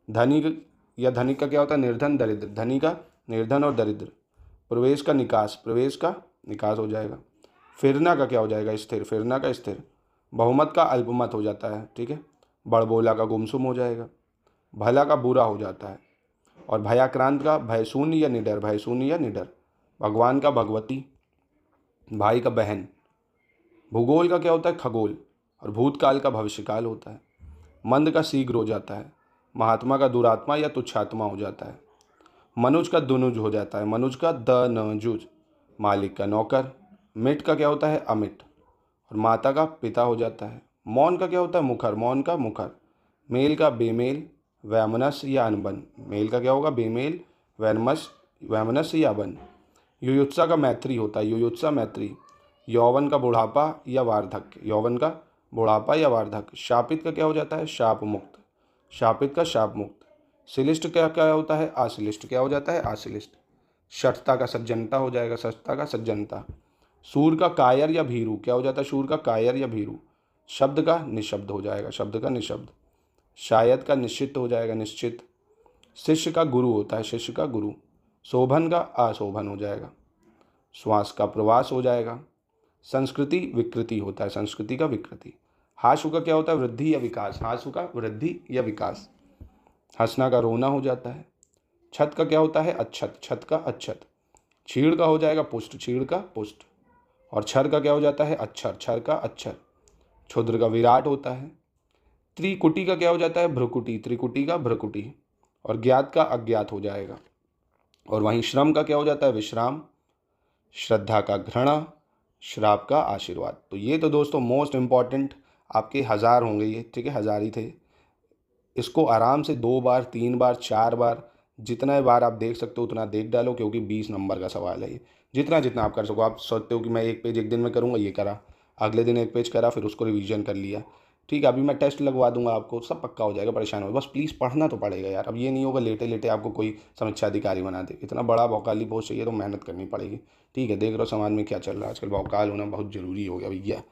धनिक या धनिक का क्या होता है, निर्धन, दरिद्र। धनी का निर्धन और दरिद्र। प्रवेश का निकास, प्रवेश का निकास हो जाएगा। फिरना का क्या हो जाएगा, स्थिर, फिरना का स्थिर। बहुमत का अल्पमत हो जाता है, ठीक है। बड़बोला का गुमसुम हो जाएगा। भला का बुरा हो जाता है। और भयाक्रांत का भयशून्य या निडर, भयशून्य या निडर। भगवान का भगवती। भाई का बहन। भूगोल का क्या होता है, खगोल। और भूतकाल का भविष्यकाल होता है। मंद का शीघ्र हो जाता है। महात्मा का दुरात्मा या तुच्छात्मा हो जाता है। मनुज का दुनुज हो जाता है, मनुज का दनजुज। मालिक का नौकर। मिट का क्या होता है, अमिट। और माता का पिता हो जाता है। मौन का क्या होता है, मुखर, मौन का मुखर। मेल का बेमेल, वैमनस्य या अनबन। मेल का क्या होगा, बेमेल, वैमनस्य या अबन। युयुत्सा का मैत्री होता है, युयुत्सा मैत्री। यौवन का बुढ़ापा या वार्धक्य, यौवन का बुढ़ापा या वार्धक्य। शापित का क्या हो जाता है, शाप मुक्त, शापित का शाप मुक्त। शिलिष्ट क्या क्या होता है, आश्लिष्ट, क्या हो जाता है, आश्लिष्ट। शठता का सज्जनता हो जाएगा, सठता का सज्जनता। सूर का कायर या भीरू, क्या हो जाता है, शूर का कायर या भीरू। शब्द का निशब्द हो जाएगा, शब्द का निशब्द। शायद का निश्चित हो जाएगा, निश्चित। शिष्य का गुरु होता है, शिष्य का गुरु। शोभन का अशोभन हो जाएगा। श्वास का प्रवास हो जाएगा। संस्कृति विकृति होता है, संस्कृति का विकृति। हाशु का क्या होता है, वृद्धि या विकास, हाशु का वृद्धि या विकास। हंसना का रोना हो जाता है। छत का क्या होता है, अच्छत, छत का अच्छत। छीड़ का हो जाएगा पुष्ट, छीड़ का पुष्ट। और छर का क्या हो जाता है, अक्षर, छर का अक्षर। क्षुद्र का विराट होता है। त्रिकुटी का क्या हो जाता है, भ्रुकुटी, त्रिकुटी का भ्रुकुटी। और ज्ञात का अज्ञात हो जाएगा। और वहीं श्रम का क्या हो जाता है, विश्राम। श्रद्धा का घृणा। श्राप का आशीर्वाद। तो ये तो दोस्तों मोस्ट इम्पॉर्टेंट आपके 1000 होंगे ये, ठीक है, 1000 ही थे। इसको आराम से 2 बार, 3 बार, 4 बार, जितना बार आप देख सकते हो उतना देख डालो, क्योंकि 20 नंबर का सवाल है ये। जितना जितना आप कर सको। आप सोचते हो कि मैं एक पेज एक दिन में करूँगा, ये करा, अगले दिन एक पेज करा, फिर उसको रिवीजन कर लिया, ठीक है। अभी मैं टेस्ट लगवा दूंगा आपको, सब पक्का हो जाएगा, परेशान हो। बस प्लीज़ पढ़ना तो पड़ेगा यार। अब ये नहीं होगा लेटे लेटे आपको कोई समीक्षा अधिकारी बना दे। इतना बड़ा भौकाली पोस्ट चाहिए तो मेहनत करनी पड़ेगी, ठीक है। देख रहे हो समाज में क्या चल रहा है आजकल, भौकाल होना बहुत ज़रूरी हो गया भैया।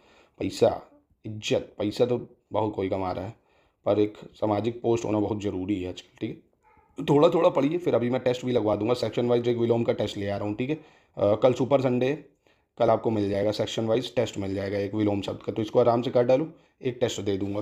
पैसा, इज्जत, पैसा तो बहुत कोई कमा रहा है, पर एक सामाजिक पोस्ट होना बहुत ज़रूरी है आजकल, ठीक है। थोड़ा थोड़ा पढ़िए, फिर अभी मैं टेस्ट भी लगवा दूंगा। सेक्शन वाइज एक विलोम का टेस्ट ले आ रहा हूँ, ठीक है। कल सुपर संडे, कल आपको मिल जाएगा सेक्शन वाइज टेस्ट मिल जाएगा एक विलोम शब्द का, तो इसको आराम से कर डालूँ, एक टेस्ट दे दूंगा।